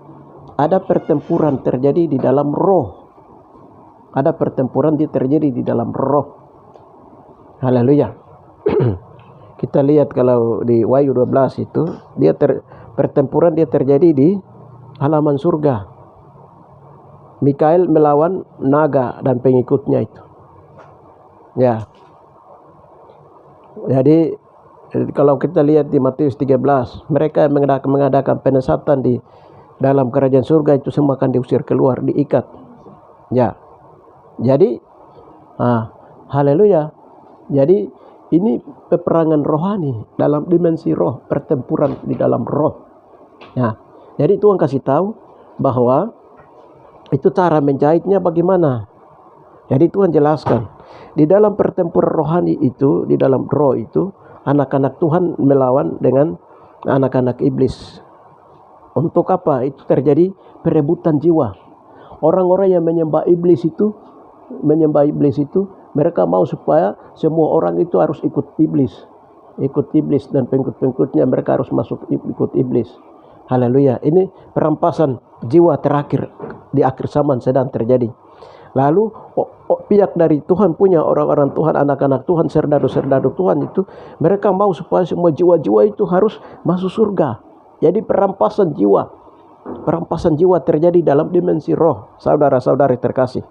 ada pertempuran terjadi di dalam roh. Ada pertempuran dia terjadi di dalam roh. Haleluya. Kita lihat kalau di Wahyu 12 itu dia pertempuran dia terjadi di halaman surga. Mikael melawan naga dan pengikutnya itu. Ya. Jadi kalau kita lihat di Matius 13, mereka mengadakan penyesatan di dalam kerajaan surga itu semua akan diusir keluar, diikat. Ya. Jadi haleluya. Jadi ini peperangan rohani dalam dimensi roh, pertempuran di dalam roh. Nah, jadi Tuhan kasih tahu bahwa Itu cara menjahitnya bagaimana? Jadi Tuhan jelaskan, di dalam pertempuran rohani itu, di dalam roh itu, anak-anak Tuhan melawan dengan anak-anak iblis. Untuk apa? Itu terjadi perebutan jiwa. Orang-orang yang menyembah iblis itu, mereka mau supaya semua orang itu harus ikut iblis. Ikut iblis dan pengikut-pengikutnya mereka harus masuk ikut iblis. Haleluya. Ini perampasan jiwa terakhir di akhir zaman sedang terjadi. Lalu pihak dari Tuhan punya orang-orang Tuhan, anak-anak Tuhan, serdadu-serdadu Tuhan itu, mereka mau supaya semua jiwa-jiwa itu harus masuk surga. Jadi perampasan jiwa terjadi dalam dimensi roh, saudara-saudari terkasih.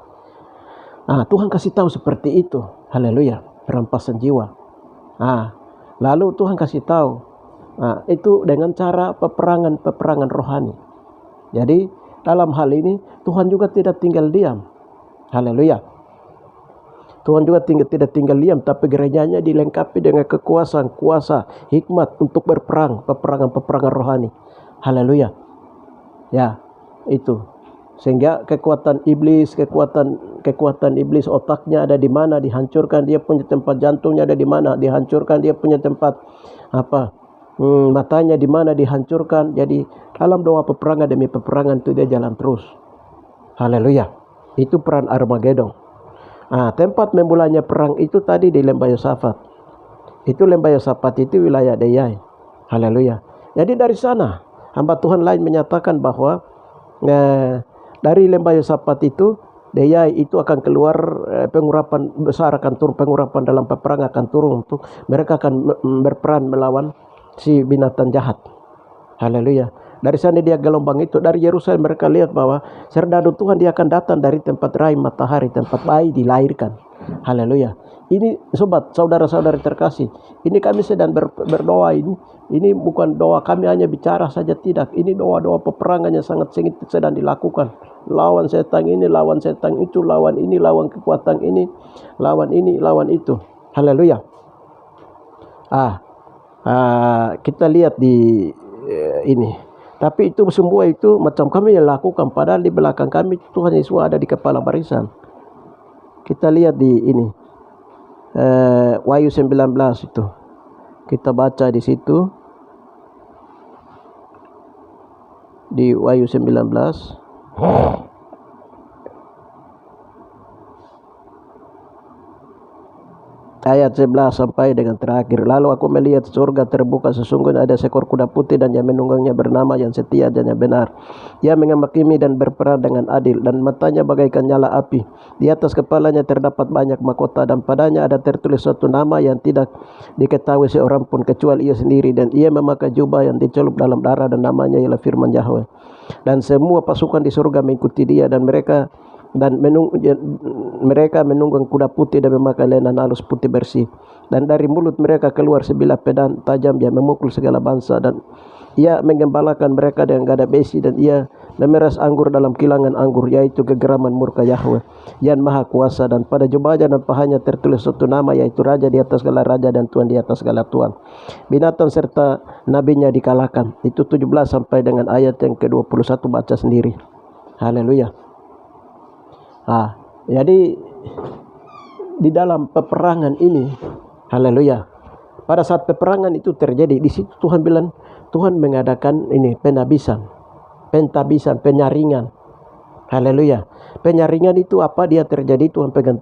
Tuhan kasih tahu seperti itu. Haleluya, perampasan jiwa. Lalu Tuhan kasih tahu, itu dengan cara peperangan rohani. Jadi dalam hal ini Tuhan juga tidak tinggal diam. Haleluya. Tuhan juga tidak tinggal diam, tapi gerejanya dilengkapi dengan kekuasaan, kuasa, hikmat untuk berperang, peperangan rohani. Haleluya. Ya, itu. Sehingga kekuatan iblis otaknya ada di mana, dihancurkan. Dia punya tempat jantungnya ada di mana, dihancurkan. Dia punya tempat matanya di mana, dihancurkan. Jadi dalam doa peperangan demi peperangan itu dia jalan terus. Haleluya. Itu peran Armageddon. Tempat memulainya perang itu tadi di Lembah Yosafat. Itu Lembah Yosafat itu wilayah Deyai. Haleluya. Jadi dari sana hamba Tuhan lain menyatakan bahwa dari Lembah Yosafat itu, Deyai itu akan keluar pengurapan besar akan turun, pengurapan dalam peperangan akan turun untuk mereka akan berperan melawan si binatang jahat. Haleluya. Dari sana dia gelombang itu, dari Yerusalem mereka lihat bahwa serdadu Tuhan dia akan datang dari tempat rahim matahari, tempat bayi dilahirkan. Haleluya. Ini sobat, saudara-saudari terkasih, ini kami sedang berdoa ini bukan doa kami hanya bicara saja, tidak. Ini doa-doa peperangan yang sangat sengit sedang dilakukan. Lawan setan ini, lawan setan itu, lawan ini, lawan kekuatan ini, lawan itu. Haleluya. Kita lihat di ini. Tapi itu semua itu macam kami yang lakukan, padahal di belakang kami Tuhan Yesus ada di kepala barisan. Kita lihat di ini Wahyu 19 itu. Kita baca di situ. Di Wahyu 19 ayat 11 sampai dengan terakhir. Lalu aku melihat surga terbuka, sesungguhnya ada seekor kuda putih dan yang menunggangnya bernama yang setia dan yang benar. Ia menghakimi dan berperang dengan adil, dan matanya bagaikan nyala api. Di atas kepalanya terdapat banyak mahkota, dan padanya ada tertulis suatu nama yang tidak diketahui seorang pun kecuali ia sendiri. Dan ia memakai jubah yang dicelup dalam darah, dan namanya ialah Firman Yahweh. Dan semua pasukan di surga mengikuti dia, dan mereka menunggang kuda putih dan memakai lenan halus putih bersih, dan dari mulut mereka keluar sebilah pedang tajam yang memukul segala bangsa, dan ia menggembalakan mereka dengan gada besi, dan ia memeras anggur dalam kilangan anggur, yaitu kegeraman murka Yahweh yang maha kuasa. Dan pada jubahnya dan pahanya tertulis satu nama, yaitu Raja di atas segala raja dan Tuhan di atas segala Tuhan. Binatang serta nabinya dikalahkan. Itu 17 sampai dengan ayat yang ke-21, baca sendiri. Haleluya. Jadi di dalam peperangan ini, haleluya, pada saat peperangan itu terjadi, di situ Tuhan bilang, Tuhan mengadakan ini pentabisan, penyaringan. Haleluya. Penyaringan itu apa? Dia terjadi, Tuhan pegang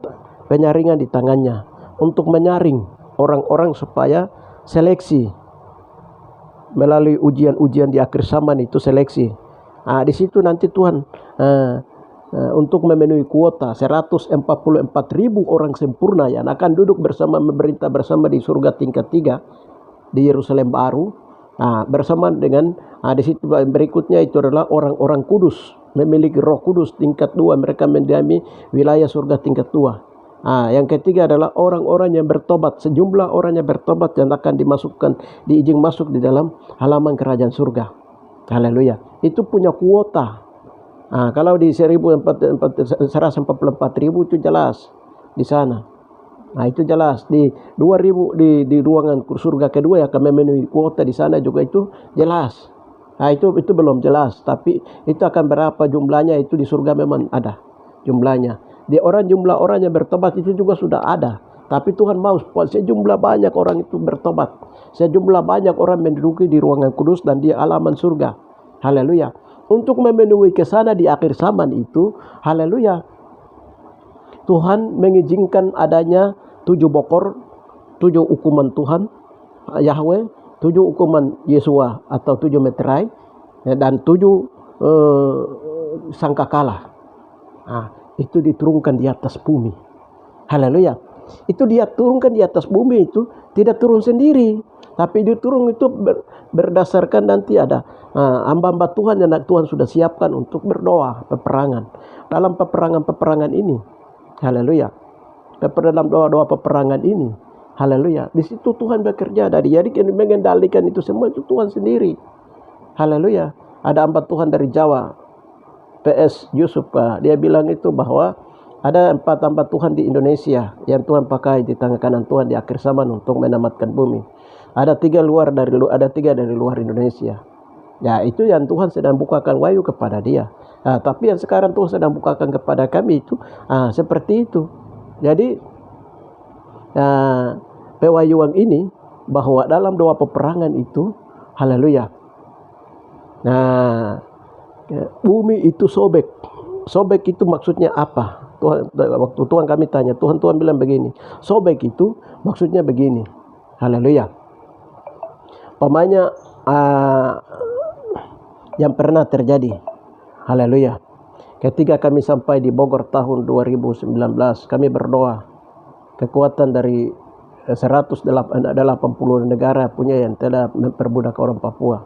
penyaringan di tangannya untuk menyaring orang-orang supaya seleksi melalui ujian-ujian di akhir zaman itu, seleksi. Di situ nanti Tuhan untuk memenuhi kuota 144.000 orang sempurna yang akan duduk bersama, memerintah bersama di surga tingkat 3 di Yerusalem baru. Bersama dengan di situ berikutnya itu adalah orang-orang kudus, memiliki Roh Kudus tingkat 2, mereka mendiami wilayah surga tingkat 2. Yang ketiga adalah orang-orang yang bertobat, sejumlah orang yang bertobat yang akan dimasukkan, diizin masuk di dalam halaman kerajaan surga. Haleluya. Itu punya kuota. Kalau di 144.000 itu jelas di sana. Itu jelas di 2000 di ruangan surga kedua yang akan memenuhi kuota di sana juga itu jelas. Nah, itu belum jelas, tapi itu akan berapa jumlahnya itu di surga memang ada jumlahnya. Di jumlah orang yang bertobat itu juga sudah ada. Tapi Tuhan mau sejumlah banyak orang itu bertobat. Sejumlah banyak orang menduduki di ruangan kudus dan di halaman surga. Haleluya. Untuk memenuhi ke sana di akhir zaman itu, haleluya, Tuhan mengizinkan adanya 7 bokor, 7 hukuman Tuhan, Yahweh, 7 hukuman Yesua atau 7 meterai, dan 7 sangkakala. Nah, itu diturunkan di atas bumi. Haleluya. Itu dia turunkan di atas bumi itu tidak turun sendiri, tapi dia turun itu berdasarkan nanti ada hamba-hamba Tuhan yang Tuhan sudah siapkan untuk berdoa peperangan. Dalam peperangan ini, haleluya, dalam doa-doa peperangan ini, haleluya, di situ Tuhan bekerja. Jadi mengendalikan itu semua itu Tuhan sendiri. Haleluya. Ada hamba Tuhan dari Jawa, PS Yusuf, dia bilang itu bahwa ada 4 hamba Tuhan di Indonesia yang Tuhan pakai di tangan kanan Tuhan di akhir zaman untuk menyelamatkan bumi. Ada 3 dari luar Indonesia. Ya, itu yang Tuhan sedang bukakan wahyu kepada dia. Tapi yang sekarang Tuhan sedang bukakan kepada kami itu seperti itu. Jadi pewahyuan ini bahwa dalam doa peperangan itu, haleluya, bumi itu sobek. Sobek itu maksudnya apa? Waktu Tuhan kami tanya, Tuhan bilang begini, sobek itu maksudnya begini. Haleluya. Pamanya yang pernah terjadi, haleluya, ketika kami sampai di Bogor tahun 2019, kami berdoa kekuatan dari 180 negara punya yang telah memperbudak orang Papua.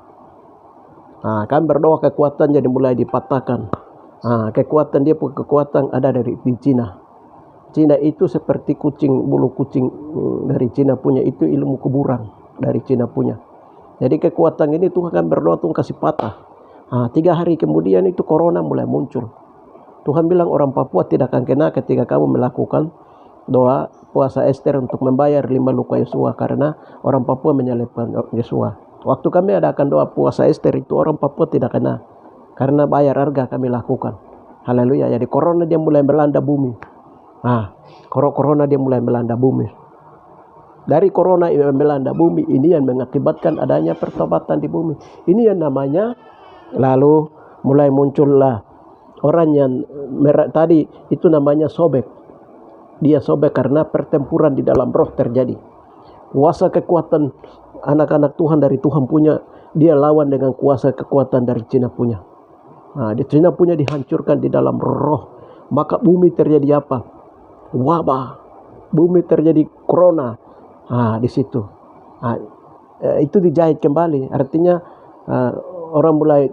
Kami berdoa kekuatan jadi mulai dipatahkan. Kekuatan ada dari Cina. Cina itu seperti bulu kucing dari Cina punya, itu ilmu kuburan dari Cina punya. Jadi kekuatan ini Tuhan akan berdoa, Tuhan kasih patah. 3 hari kemudian itu corona mulai muncul. Tuhan bilang orang Papua tidak akan kena ketika kamu melakukan doa puasa Ester untuk membayar 5 luka Yesua, karena orang Papua menyalibkan Yesua. Waktu kami adakan doa puasa Ester itu orang Papua tidak kena, karena bayar harga kami lakukan. Haleluya. Jadi corona dia mulai melanda bumi. Corona dia mulai melanda bumi. Dari corona yang melanda bumi ini yang mengakibatkan adanya pertobatan di bumi. Ini yang namanya, lalu mulai muncullah orang yang tadi itu namanya sobek. Dia sobek karena pertempuran di dalam roh terjadi. Kuasa kekuatan anak-anak Tuhan dari Tuhan punya, dia lawan dengan kuasa kekuatan dari Cina punya. Di Cina punya dihancurkan di dalam roh. Maka bumi terjadi apa? Wabah. Bumi terjadi corona. Di situ. Itu dijahit kembali. Artinya orang mulai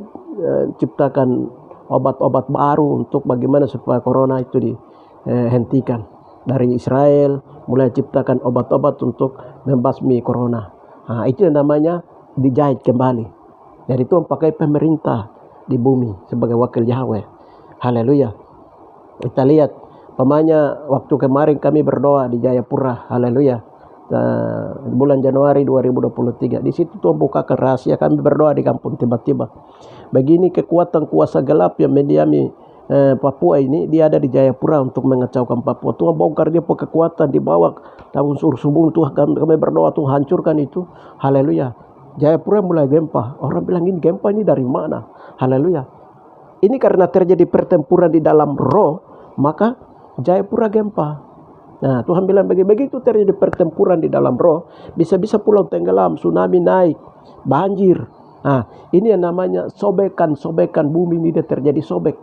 ciptakan obat-obat baru untuk bagaimana supaya corona itu dihentikan. Dari Israel mulai ciptakan obat-obat untuk membasmi corona. Itu yang namanya dijahit kembali. Jadi Tuhan pakai pemerintah di bumi sebagai wakil Yahweh. Haleluya. Kita lihat pamanya waktu kemarin kami berdoa di Jayapura. Haleluya. Bulan Januari 2023. Di situ Tuhan bukakan rahasia, kami berdoa di kampung tiba-tiba. Begini kekuatan kuasa gelap yang mendiami Papua ini, dia ada di Jayapura untuk mengacaukan Papua. Tuhan bongkar dia kekuatan di bawah tahun subuh. Tuhan kami berdoa, Tuhan hancurkan itu. Haleluya. Jayapura mulai gempa. Orang bilang ini gempa ini dari mana? Haleluya. Ini karena terjadi pertempuran di dalam roh, maka Jayapura gempa. Tuhan bilang begitu terjadi pertempuran di dalam roh, bisa-bisa pulau tenggelam, tsunami naik, banjir. Ini yang namanya sobekan bumi ini dia terjadi sobek,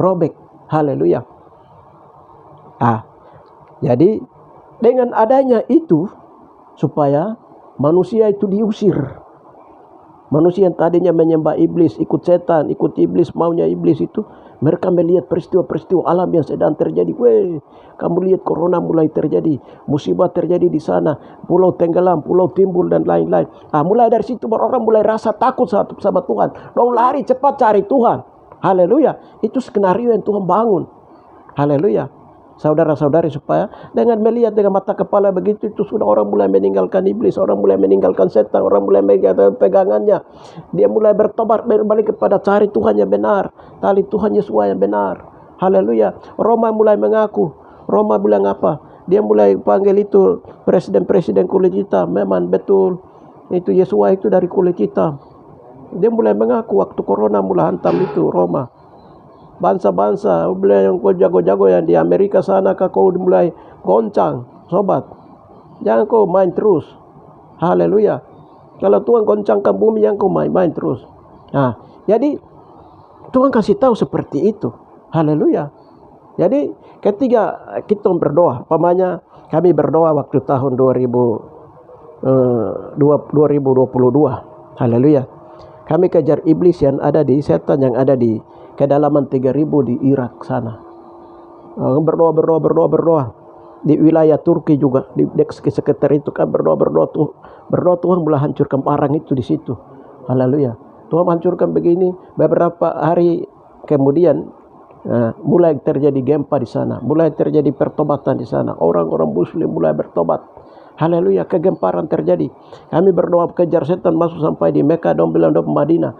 robek. Haleluya. Jadi dengan adanya itu supaya manusia itu diusir. Manusia yang tadinya menyembah iblis, ikut setan, ikut iblis, maunya iblis itu, mereka melihat peristiwa-peristiwa alam yang sedang terjadi. Kamu lihat corona mulai terjadi, musibah terjadi di sana, pulau tenggelam, pulau timbul dan lain-lain. Mulai dari situ orang mulai rasa takut sama Tuhan. Dong lari cepat cari Tuhan. Haleluya. Itu skenario yang Tuhan bangun. Haleluya. saudara-saudari, supaya dengan melihat dengan mata kepala begitu itu sudah orang mulai meninggalkan iblis, orang mulai meninggalkan setan, orang mulai meninggalkan pegangannya. Dia mulai bertobat berbalik kepada cari Tuhan yang benar, tali Tuhan Yesus yang benar. Haleluya. Roma mulai mengaku. Roma bilang apa? Dia mulai panggil itu presiden-presiden kulit hitam. Memang betul itu Yesus itu dari kulit hitam. Dia mulai mengaku waktu corona mulai hantam itu Roma. Bangsa-bangsa mulai yang kau jago-jago yang di Amerika sana kau mulai goncang, sobat. Jangan kau main terus. Haleluya. Kalau Tuhan goncangkan bumi, yang kau main terus. Nah, jadi Tuhan kasih tahu seperti itu. Haleluya. Jadi ketika kita berdoa, pamannya kami berdoa waktu tahun 2022. Haleluya. Kami kejar iblis yang ada di setan yang ada di kedalaman 3.000 di Irak sana. Berdoa di wilayah Turki juga, di sekitar itu kan berdoa Tuhan mulai hancurkan orang itu di situ. Haleluya. Tuhan hancurkan begini. Beberapa hari kemudian mulai terjadi gempa di sana, mulai terjadi pertobatan di sana. Orang-orang Muslim mulai bertobat. Haleluya, kegemparan terjadi. Kami berdoa kejar setan masuk sampai di Mekah, dong bilang dong Madinah.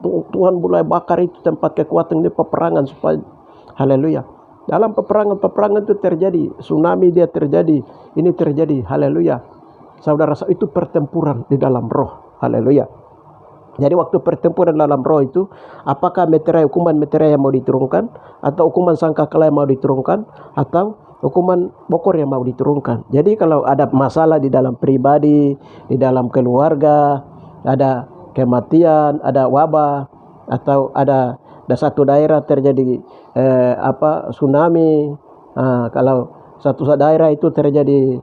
Tuhan mulai bakar itu tempat kekuatan di peperangan supaya haleluya. Dalam peperangan itu terjadi tsunami, dia terjadi, ini terjadi. Haleluya. Saudara, itu pertempuran di dalam roh. Haleluya. Jadi waktu pertempuran dalam roh itu, apakah hukuman meterai yang mau diturunkan, atau hukuman sangkakala yang mau diturunkan, atau hukuman bokor yang mau diturunkan. Jadi kalau ada masalah di dalam pribadi, di dalam keluarga, ada kematian, ada wabah, atau ada satu daerah terjadi tsunami, kalau satu daerah itu terjadi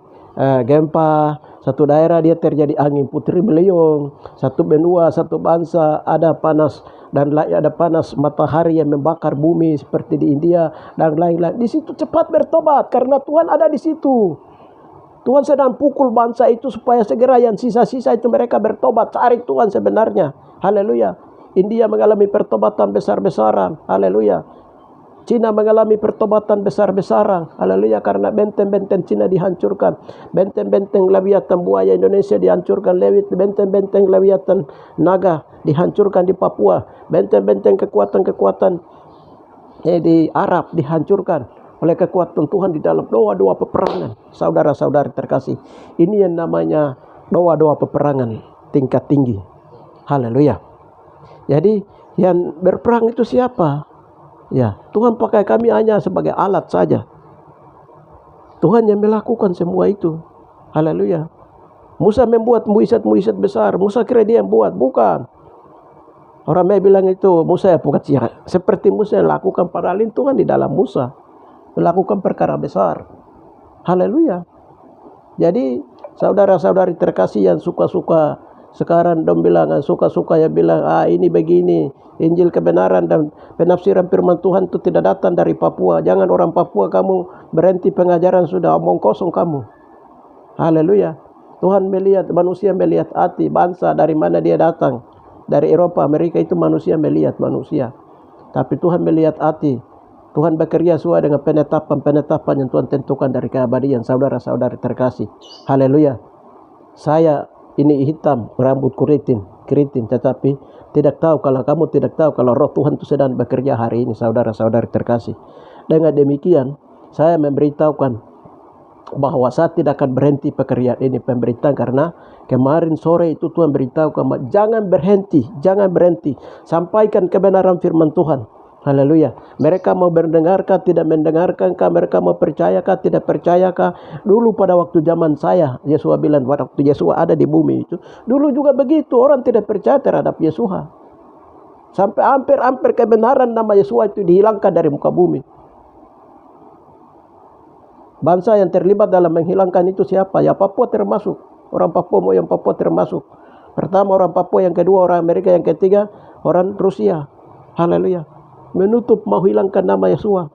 gempa, satu daerah dia terjadi angin putri beliung, satu benua, satu bangsa, ada panas dan ada panas matahari yang membakar bumi seperti di India dan lain-lain. Di situ cepat bertobat karena Tuhan ada di situ. Tuhan sedang pukul bangsa itu supaya segera yang sisa-sisa itu mereka bertobat, cari Tuhan sebenarnya. Haleluya. India mengalami pertobatan besar-besaran. Haleluya. Cina mengalami pertobatan besar-besaran. Haleluya, karena benteng-benteng Cina dihancurkan. Benteng-benteng Lewiatan buaya Indonesia dihancurkan. Benteng-benteng Lewiatan naga dihancurkan di Papua. Benteng-benteng kekuatan-kekuatan di Arab dihancurkan oleh kekuatan Tuhan di dalam doa-doa peperangan. Saudara-saudari terkasih, ini yang namanya doa-doa peperangan tingkat tinggi. Haleluya. Jadi yang berperang itu siapa? Ya, Tuhan pakai kami hanya sebagai alat saja. Tuhan yang melakukan semua itu. Haleluya. Musa membuat mukjizat-mukjizat besar. Musa kira dia yang buat, bukan. Orang bilang itu Musa yang bukan siapa. Seperti Musa yang lakukan, padahal Tuhan di dalam Musa melakukan perkara besar. Haleluya. Jadi saudara-saudari terkasih yang suka-suka sekarang dong bilang, suka-suka yang bilang ini begini, Injil kebenaran dan penafsiran firman Tuhan itu tidak datang dari Papua. Jangan orang Papua kamu berhenti pengajaran, sudah omong kosong kamu. Haleluya. Tuhan melihat, manusia melihat hati bangsa dari mana dia datang. Dari Eropa, Amerika itu manusia melihat manusia. Tapi Tuhan melihat hati. Tuhan bekerja sesuai dengan penetapan yang Tuhan tentukan dari keabadian. Saudara-saudari terkasih. Haleluya. Saya ini hitam, rambut keriting, tetapi kamu tidak tahu kalau roh Tuhan itu sedang bekerja hari ini, saudara-saudari terkasih. Dengan demikian, saya memberitahukan bahwa saya tidak akan berhenti pekerjaan ini, pemberitaan, karena kemarin sore itu Tuhan beritahukan, jangan berhenti, sampaikan kebenaran firman Tuhan. Haleluya. Mereka mau mendengarkah, tidak mendengarkankah? Mereka mau percayakah, tidak percayakah? Dulu pada waktu zaman saya, Yesus bilang, waktu Yesus ada di bumi itu, dulu juga begitu, orang tidak percaya terhadap Yesus. Sampai hampir kebenaran nama Yesus itu dihilangkan dari muka bumi. Bangsa yang terlibat dalam menghilangkan itu siapa? Ya Papua termasuk. Orang Papua, mau yang Papua termasuk. Pertama orang Papua, yang kedua orang Amerika, yang ketiga orang Rusia. Haleluya. Menutup, mau hilangkan nama Yesus.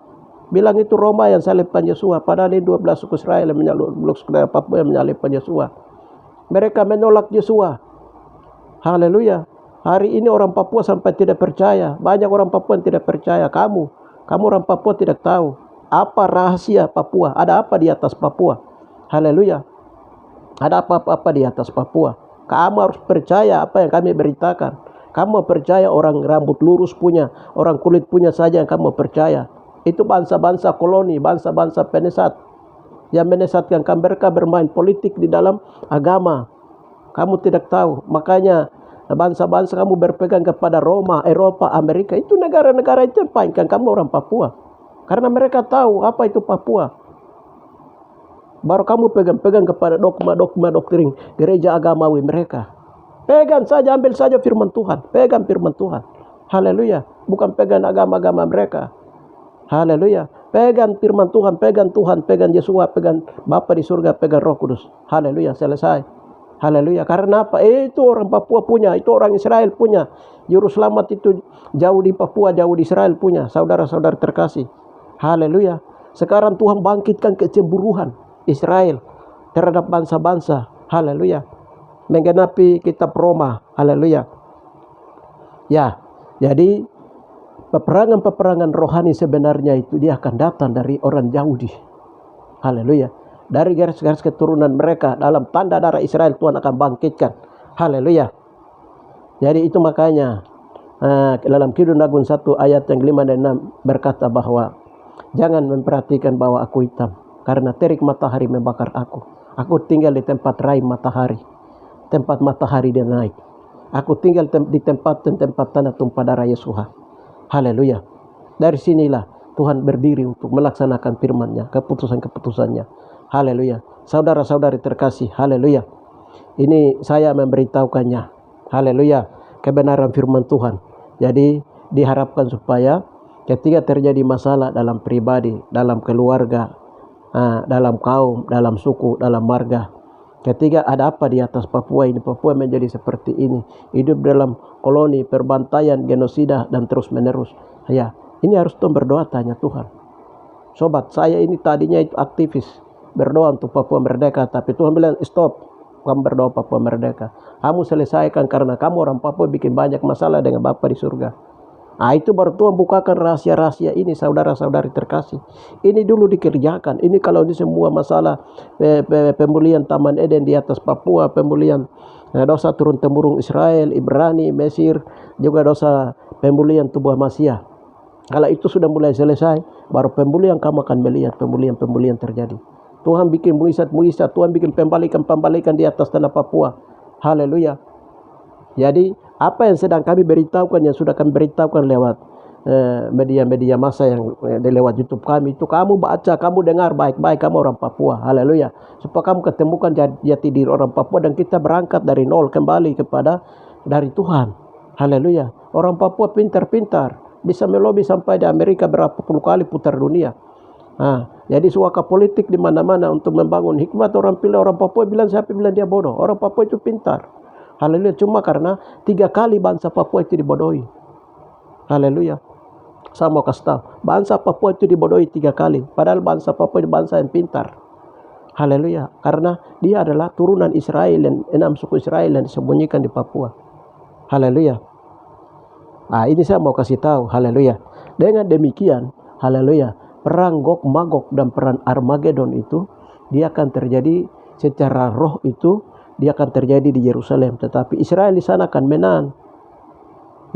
Bilang itu Roma yang salibkan Yesus. Padahal ini 12 suku Israel yang menyalibkan Papua yang menyalibkan Yesus. Mereka menolak Yesus. Haleluya. Hari ini orang Papua sampai tidak percaya. Banyak orang Papua yang tidak percaya. Kamu orang Papua tidak tahu. Apa rahasia Papua? Ada apa di atas Papua? Haleluya. Ada apa-apa di atas Papua. Kamu harus percaya apa yang kami beritakan. Kamu percaya orang rambut lurus punya, orang kulit punya saja yang kamu percaya. Itu bangsa-bangsa koloni, bangsa-bangsa penesat. Yang menesatkan mereka bermain politik di dalam agama. Kamu tidak tahu. Makanya bangsa-bangsa kamu berpegang kepada Roma, Eropa, Amerika. Itu negara-negara itu yang painkan kamu orang Papua. Karena mereka tahu apa itu Papua. Baru kamu pegang-pegang kepada dogma-dogma doktrin gereja agamawi mereka. Pegang saja, ambil saja firman Tuhan. Pegang firman Tuhan. Haleluya. Bukan pegang agama-agama mereka. Haleluya. Pegang firman Tuhan, pegang Tuhan, pegang Yesus, pegang Bapa di surga, pegang Roh Kudus. Haleluya. Selesai. Haleluya. Karena apa? Itu orang Papua punya, itu orang Israel punya. Juru selamat itu jauh di Papua, jauh di Israel punya. Saudara-saudara terkasih. Haleluya. Sekarang Tuhan bangkitkan kecemburuan Israel terhadap bangsa-bangsa. Haleluya. Menggenapi kitab Roma. Haleluya. Ya, jadi peperangan-peperangan rohani sebenarnya itu dia akan datang dari orang Yahudi. Haleluya. Dari garis-garis keturunan mereka dalam tanda darah Israel Tuhan akan bangkitkan. Haleluya. Jadi itu makanya dalam Kidung Agung 1 ayat yang 5 dan 6 berkata bahwa jangan memperhatikan bahwa aku hitam, karena terik matahari membakar aku. Aku tinggal di tempat raih matahari, tempat matahari dia naik. Aku tinggal di tempat tanah tumpah darah Yesus. Haleluya. Dari sinilah Tuhan berdiri untuk melaksanakan firman-Nya, keputusan-keputusannya. Haleluya. Saudara-saudari terkasih, haleluya. Ini saya memberitahukannya. Haleluya. Kebenaran firman Tuhan. Jadi diharapkan supaya ketika terjadi masalah dalam pribadi, dalam keluarga, dalam kaum, dalam suku, dalam marga, ketika ada apa di atas Papua ini, Papua menjadi seperti ini, hidup dalam koloni, perbantaian, genosida, dan terus menerus. Ya, ini harus berdoa tanya Tuhan. Sobat, saya ini tadinya itu aktivis, berdoa untuk Papua merdeka, tapi Tuhan bilang stop, kamu berdoa Papua merdeka. Kamu selesaikan karena kamu orang Papua bikin banyak masalah dengan Bapa di surga. Itu baru Tuhan bukakan rahasia-rahasia ini, saudara-saudari terkasih. Ini dulu dikerjakan. Ini kalau di semua masalah pemulihan Taman Eden di atas Papua, pemulihan dosa turun-temurun Israel, Ibrani, Mesir, juga dosa pemulihan tubuh Masia. Kalau itu sudah mulai selesai, baru pemulihan kamu akan melihat pemulihan terjadi. Tuhan bikin mujizat, Tuhan bikin pembalikan di atas tanah Papua. Haleluya. Jadi apa yang sedang kami beritahukan, yang sudah kami beritahukan lewat media-media massa yang lewat YouTube kami, itu kamu baca, kamu dengar baik-baik, kamu orang Papua. Haleluya. Supaya kamu ketemukan jati diri orang Papua dan kita berangkat dari nol kembali kepada dari Tuhan. Haleluya. Orang Papua pintar-pintar, bisa melobi sampai di Amerika berapa puluh kali putar dunia. Jadi suaka politik di mana-mana untuk membangun hikmat. Orang Papua bilang, siapa bilang dia bodoh? Orang Papua itu pintar. Haleluya. Cuma karena 3 kali bangsa Papua itu dibodohi. Haleluya. Saya mau kasih tahu, bangsa Papua itu dibodohi 3 kali. Padahal bangsa Papua itu bangsa yang pintar. Haleluya. Karena dia adalah turunan Israel, dan 6 suku Israel yang disembunyikan di Papua. Haleluya. Ini saya mau kasih tahu. Haleluya. Dengan demikian, haleluya, perang Gog Magog dan perang Armageddon itu dia akan terjadi secara roh, itu dia akan terjadi di Yerusalem, tetapi Israel di sana akan menang.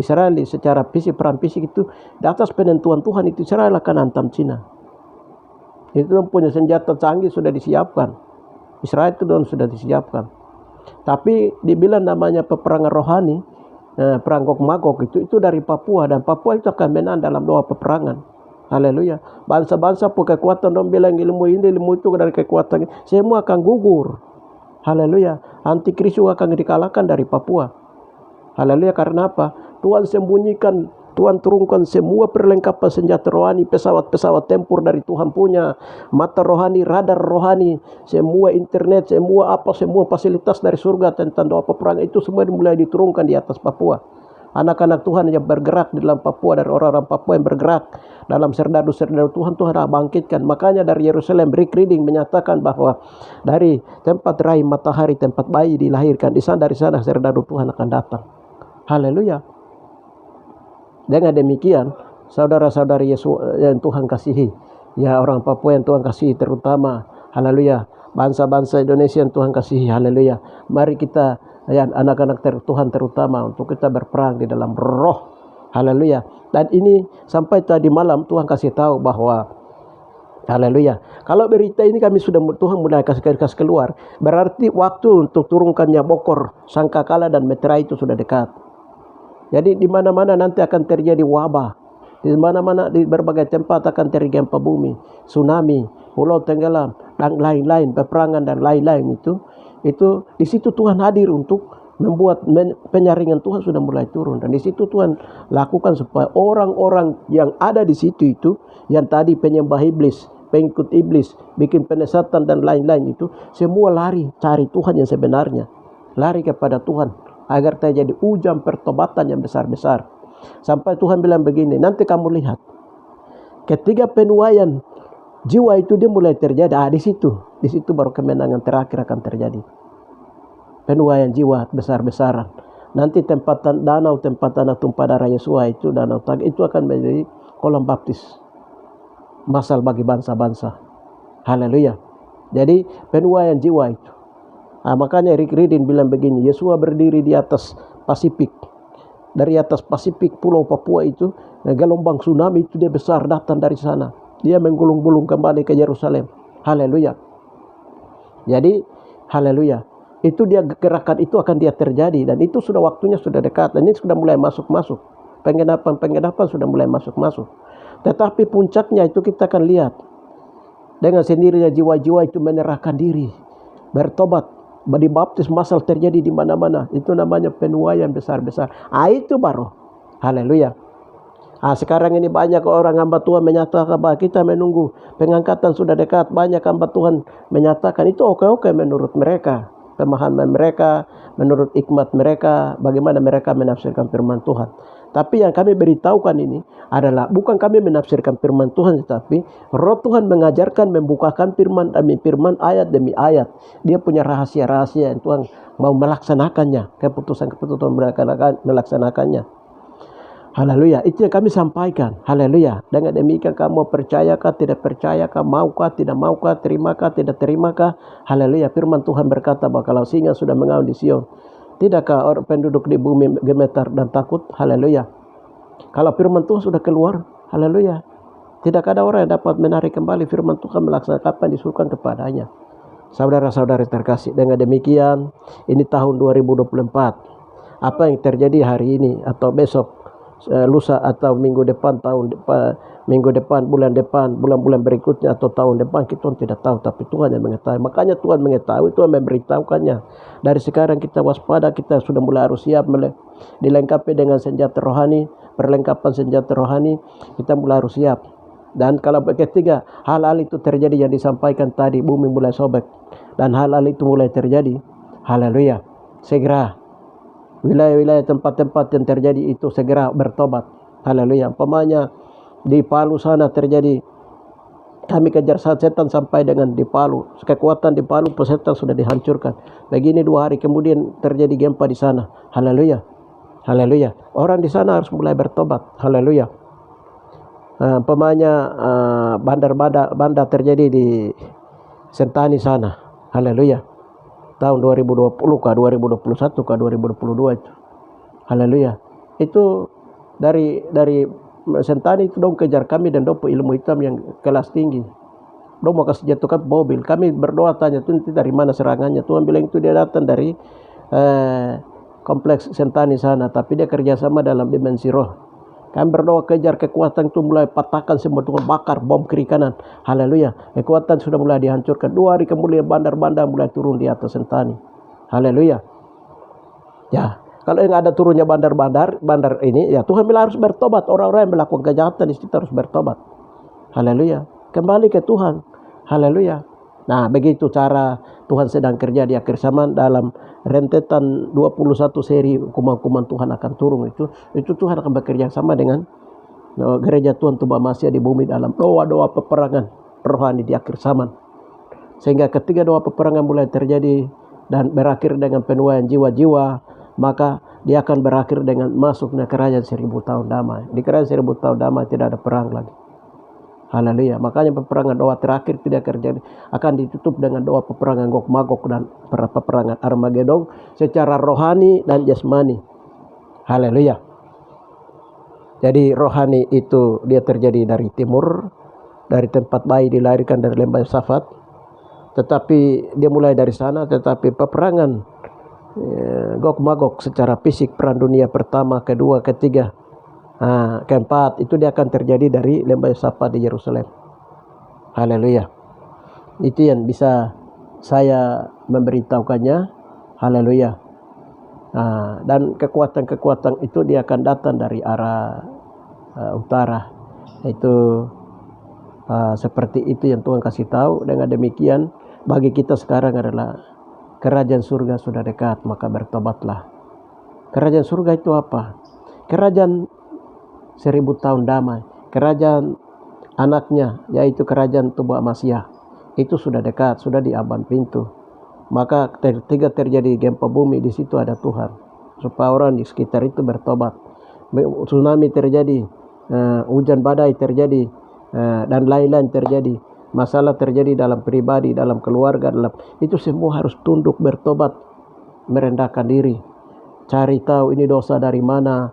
Israel secara fisik, perang fisik itu di atas penentuan Tuhan, itu Israel akan hantam Cina. Itu punya senjata canggih sudah disiapkan. Israel itu sudah disiapkan. Tapi dibilang namanya peperangan rohani, perang Gog Magog itu dari Papua, dan Papua itu akan menang dalam 2 peperangan. Haleluya. Bangsa-bangsa punya kekuatan, dong bilang ilmu ini, ilmu itu dari kekuatan, semua akan gugur. Haleluya. Antikristus akan dikalahkan dari Papua. Haleluya. Karena apa? Tuhan sembunyikan, Tuhan turunkan semua perlengkapan senjata rohani, pesawat-pesawat tempur dari Tuhan punya, mata rohani, radar rohani, semua internet, semua fasilitas dari surga tentang doa peperangan itu semua mulai diturunkan di atas Papua. Anak-anak Tuhan yang bergerak di dalam Papua, dari orang-orang Papua yang bergerak dalam serdadu-serdadu Tuhan bangkitkan. Makanya dari Yerusalem, Rick Reading menyatakan bahwa dari tempat raih matahari, tempat bayi dilahirkan, dari sana serdadu Tuhan akan datang. Haleluya. Dengan demikian, saudara-saudari Yesus yang Tuhan kasihi, Ya orang Papua yang Tuhan kasihi terutama, haleluya. Bangsa-bangsa Indonesia yang Tuhan kasihi, haleluya. Mari kita, ya anak-anak Tuhan terutama, untuk kita berperang di dalam roh, haleluya. Dan ini sampai tadi malam Tuhan kasih tahu bahwa, haleluya, kalau berita ini kami sudah, Tuhan mulai kasih keluar, berarti waktu untuk turunkannya bokor, sangkakala dan meteora itu sudah dekat. Jadi di mana-mana nanti akan terjadi wabah. Di mana-mana di berbagai tempat akan terjadi gempa bumi, tsunami, pulau tenggelam dan lain-lain, peperangan dan lain-lain itu di situ Tuhan hadir untuk membuat penyaringan. Tuhan sudah mulai turun, dan di situ Tuhan lakukan supaya orang-orang yang ada di situ itu, yang tadi penyembah iblis, pengikut iblis, bikin penyesatan dan lain-lain itu, semua lari cari Tuhan yang sebenarnya, lari kepada Tuhan agar terjadi hujan pertobatan yang besar-besar. Sampai Tuhan bilang begini, nanti kamu lihat ketika penuaian jiwa itu dia mulai terjadi, di situ baru kemenangan terakhir akan terjadi. Penuaian jiwa besar-besaran. Nanti tempat danau tumpah darah Yesua itu, danau itu akan menjadi kolam baptis masal bagi bangsa-bangsa. Haleluya. Jadi penuaian jiwa itu. Makanya Rick Ridin bilang begini, Yesua berdiri di atas Pasifik. Dari atas Pasifik pulau Papua itu, gelombang tsunami itu dia besar datang dari sana. Dia menggulung-gulung kembali ke Yerusalem. Haleluya. Jadi haleluya. Itu dia, gerakan itu akan dia terjadi, dan itu sudah waktunya sudah dekat, dan ini sudah mulai masuk-masuk. Penggenapan sudah mulai masuk-masuk. Tetapi puncaknya itu kita akan lihat. Dengan sendirinya jiwa-jiwa itu menyerahkan diri, bertobat, dibaptis masal terjadi di mana-mana. Itu namanya penuaian besar-besar. Itu baru. Haleluya. Sekarang ini banyak orang hamba Tuhan menyatakan bahwa kita menunggu pengangkatan sudah dekat. Banyak hamba Tuhan menyatakan itu oke-oke menurut mereka, pemahaman mereka, menurut hikmat mereka, bagaimana mereka menafsirkan firman Tuhan. Tapi yang kami beritahukan ini adalah bukan kami menafsirkan firman Tuhan, tetapi Roh Tuhan mengajarkan, membukakan firman demi firman, ayat demi ayat. Dia punya rahasia-rahasia yang Tuhan mau melaksanakannya, keputusan-keputusan mereka melaksanakannya. Haleluya, itu yang kami sampaikan. Haleluya. Dengan demikian kamu percayakah, tidak percayakah, maukah, tidak maukah, terimakah, tidak terimakah. Haleluya. Firman Tuhan berkata bahwa kalau singa sudah mengaum di Sion, tidakkah orang penduduk di bumi gemetar dan takut? Haleluya. Kalau firman Tuhan sudah keluar, haleluya, tidak ada orang yang dapat menarik kembali firman Tuhan melaksanakan apa yang disuruhkan kepadanya. Saudara-saudara terkasih, dengan demikian ini tahun 2024. Apa yang terjadi hari ini atau besok, lusa atau minggu depan, bulan depan, bulan-bulan berikutnya atau tahun depan, kita tidak tahu, tapi Tuhan yang mengetahui. Makanya Tuhan mengetahui, Tuhan memberitahukannya. Dari sekarang kita waspada, kita sudah mulai harus siap, dilengkapi dengan senjata rohani, perlengkapan senjata rohani, kita mulai harus siap. Dan kalau ketiga hal-hal itu terjadi yang disampaikan tadi, bumi mulai sobek dan hal-hal itu mulai terjadi, haleluya, segera wilayah-wilayah tempat-tempat yang terjadi itu segera bertobat. Haleluya. Umpamanya di Palu sana terjadi, kami kejar setan sampai dengan di Palu. Kekuatan di Palu, setan sudah dihancurkan. Begini 2 hari kemudian terjadi gempa di sana. Haleluya. Haleluya. Orang di sana harus mulai bertobat. Haleluya. Umpamanya bandar terjadi di Sentani sana. Haleluya. Tahun 2020 kah, 2021 kah, 2022 itu. Haleluya. Itu dari Sentani itu dong kejar kami dan dong ilmu hitam yang kelas tinggi. Dong mau kasih jatuhkan mobil. Kami berdoa tanya itu dari mana serangannya. Tuhan bilang itu dia datang dari kompleks Sentani sana, tapi dia kerjasama dalam dimensi roh. Kami berdoa kejar kekuatan itu, mulai patahkan semua, Tuhan bakar bom kiri kanan. Haleluya. Kekuatan sudah mulai dihancurkan. 2 hari kemudian bandar-bandar mulai turun di atas Sentani. Haleluya. Ya, kalau yang ada turunnya bandar ini, ya Tuhan bilang harus bertobat. Orang-orang yang melakukan kejahatan di situ harus bertobat. Haleluya. Kembali ke Tuhan. Haleluya. Nah, begitu cara Tuhan sedang kerja di akhir zaman dalam rentetan 21 seri hukuman-hukuman Tuhan akan turun. Itu Tuhan akan bekerja sama dengan gereja Tuhan Tuba Masya di bumi dalam doa-doa peperangan rohani di akhir zaman. Sehingga ketika doa peperangan mulai terjadi dan berakhir dengan penuaian jiwa-jiwa, maka dia akan berakhir dengan masuknya kerajaan 1000 tahun damai. Di kerajaan 1000 tahun damai tidak ada perang lagi. Haleluya. Makanya peperangan doa terakhir tidak terjadi, akan ditutup dengan doa peperangan Gog Magog dan peperangan Armageddon secara rohani dan jasmani. Haleluya. Jadi rohani itu dia terjadi dari timur, dari tempat bayi dilahirkan dari lembah Yosafat. Tetapi dia mulai dari sana, tetapi peperangan Gog Magog secara fisik, perang dunia pertama, kedua, ketiga, keempat, itu dia akan terjadi dari lembah Yosafat di Yerusalem. Haleluya. Itu yang bisa saya memberitahukannya. Haleluya. Dan kekuatan-kekuatan itu dia akan datang dari arah utara. Itu seperti itu yang Tuhan kasih tahu. Dengan demikian bagi kita sekarang adalah kerajaan surga sudah dekat, maka bertobatlah. Kerajaan surga itu apa? Kerajaan 1000 tahun damai, kerajaan anaknya, yaitu kerajaan tubuh Masiah, itu sudah dekat, sudah di ambang pintu. Maka ketika terjadi gempa bumi, di situ ada Tuhan, supaya orang di sekitar itu bertobat. Tsunami terjadi, hujan badai terjadi, dan lain-lain terjadi. Masalah terjadi dalam pribadi, dalam keluarga, itu semua harus tunduk, bertobat, merendahkan diri, cari tahu ini dosa dari mana.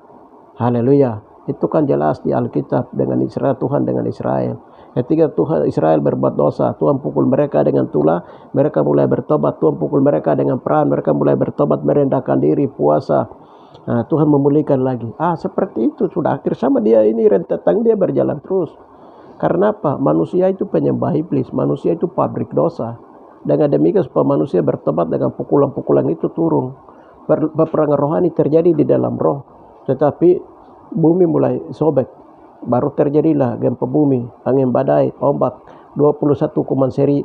Haleluya. Itu kan jelas di Alkitab dengan Israel, Tuhan dengan Israel. Ketika Tuhan Israel berbuat dosa, Tuhan pukul mereka dengan tulah, mereka mulai bertobat. Tuhan pukul mereka dengan perang, mereka mulai bertobat, merendahkan diri, puasa. Tuhan memulihkan lagi. Seperti itu sudah akhir sama dia ini, rentetan dia berjalan terus. Karena apa? Manusia itu penyembah iblis, manusia itu pabrik dosa. Dengan demikian supaya manusia bertobat, dengan pukulan-pukulan itu turun. Peperangan rohani terjadi di dalam roh. Tetapi bumi mulai sobek, baru terjadilah gempa bumi, angin badai, ombak, 21 kuman seri.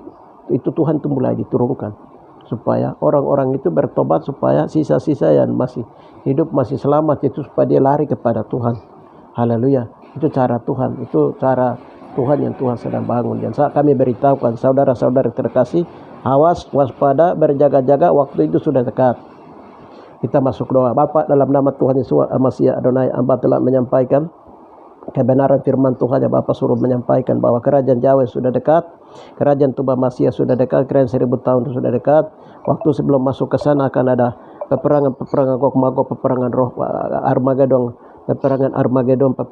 Itu Tuhan itu mulai diturunkan supaya orang-orang itu bertobat, supaya sisa-sisa yang masih hidup, masih selamat, itu supaya dia lari kepada Tuhan. Haleluya. Itu cara Tuhan, itu cara Tuhan yang Tuhan sedang bangun. Dan saat kami beritahukan saudara-saudara terkasih, awas, waspada, berjaga-jaga, waktu itu sudah dekat. Kita masuk doa. Bapa, dalam nama Tuhan Yesus Masiah Adonai, hamba telah menyampaikan kebenaran firman Tuhan yang Bapa suruh menyampaikan, bahwa kerajaan Yahweh sudah dekat, kerajaan tubuh Masiah sudah dekat, kerajaan 1000 tahun sudah dekat. Waktu sebelum masuk ke sana akan ada peperangan Gog Magog, peperangan roh Armageddon, peperangan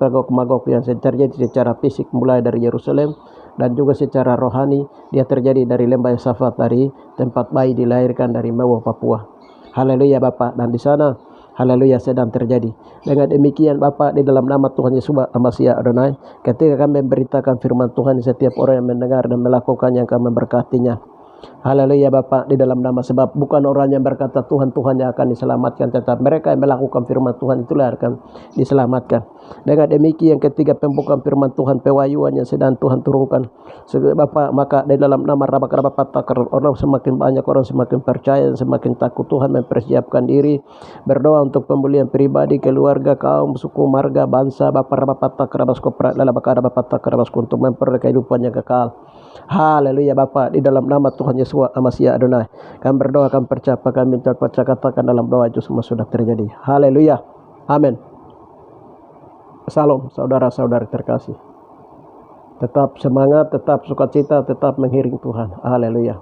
Gog Magog yang terjadi secara fisik mulai dari Yerusalem, dan juga secara rohani dia terjadi dari lembah Yosafat, dari tempat bayi dilahirkan dari Mewah, Papua. Haleluya Bapak, dan di sana haleluya sedang terjadi. Dengan demikian Bapak, di dalam nama Tuhan Yesus Masiah Adonai, ketika kami memberitakan firman Tuhan, setiap orang yang mendengar dan melakukannya akan memberkatinya. Haleluya Bapak, di dalam nama, sebab bukan orang yang berkata Tuhan, Tuhan yang akan diselamatkan, tetapi mereka yang melakukan firman Tuhan itulah yang akan diselamatkan. Dengan demikian ketika pembukaan firman Tuhan, pewahyuan yang sedang Tuhan turunkan Bapak, maka di dalam nama orang semakin banyak, orang semakin percaya dan semakin takut Tuhan, mempersiapkan diri berdoa untuk pemulihan pribadi, keluarga, kaum, suku, marga, bangsa Bapak untuk memperoleh kehidupan yang kekal. Haleluya Bapak, di dalam nama Tuhan Yesus Masiah Adonai, kami berdoa, kami percaya, kami percaya, katakan dalam doa itu semua sudah terjadi. Haleluya, amin. Salam saudara-saudara terkasih. Tetap semangat, tetap sukacita, tetap mengiring Tuhan. Haleluya.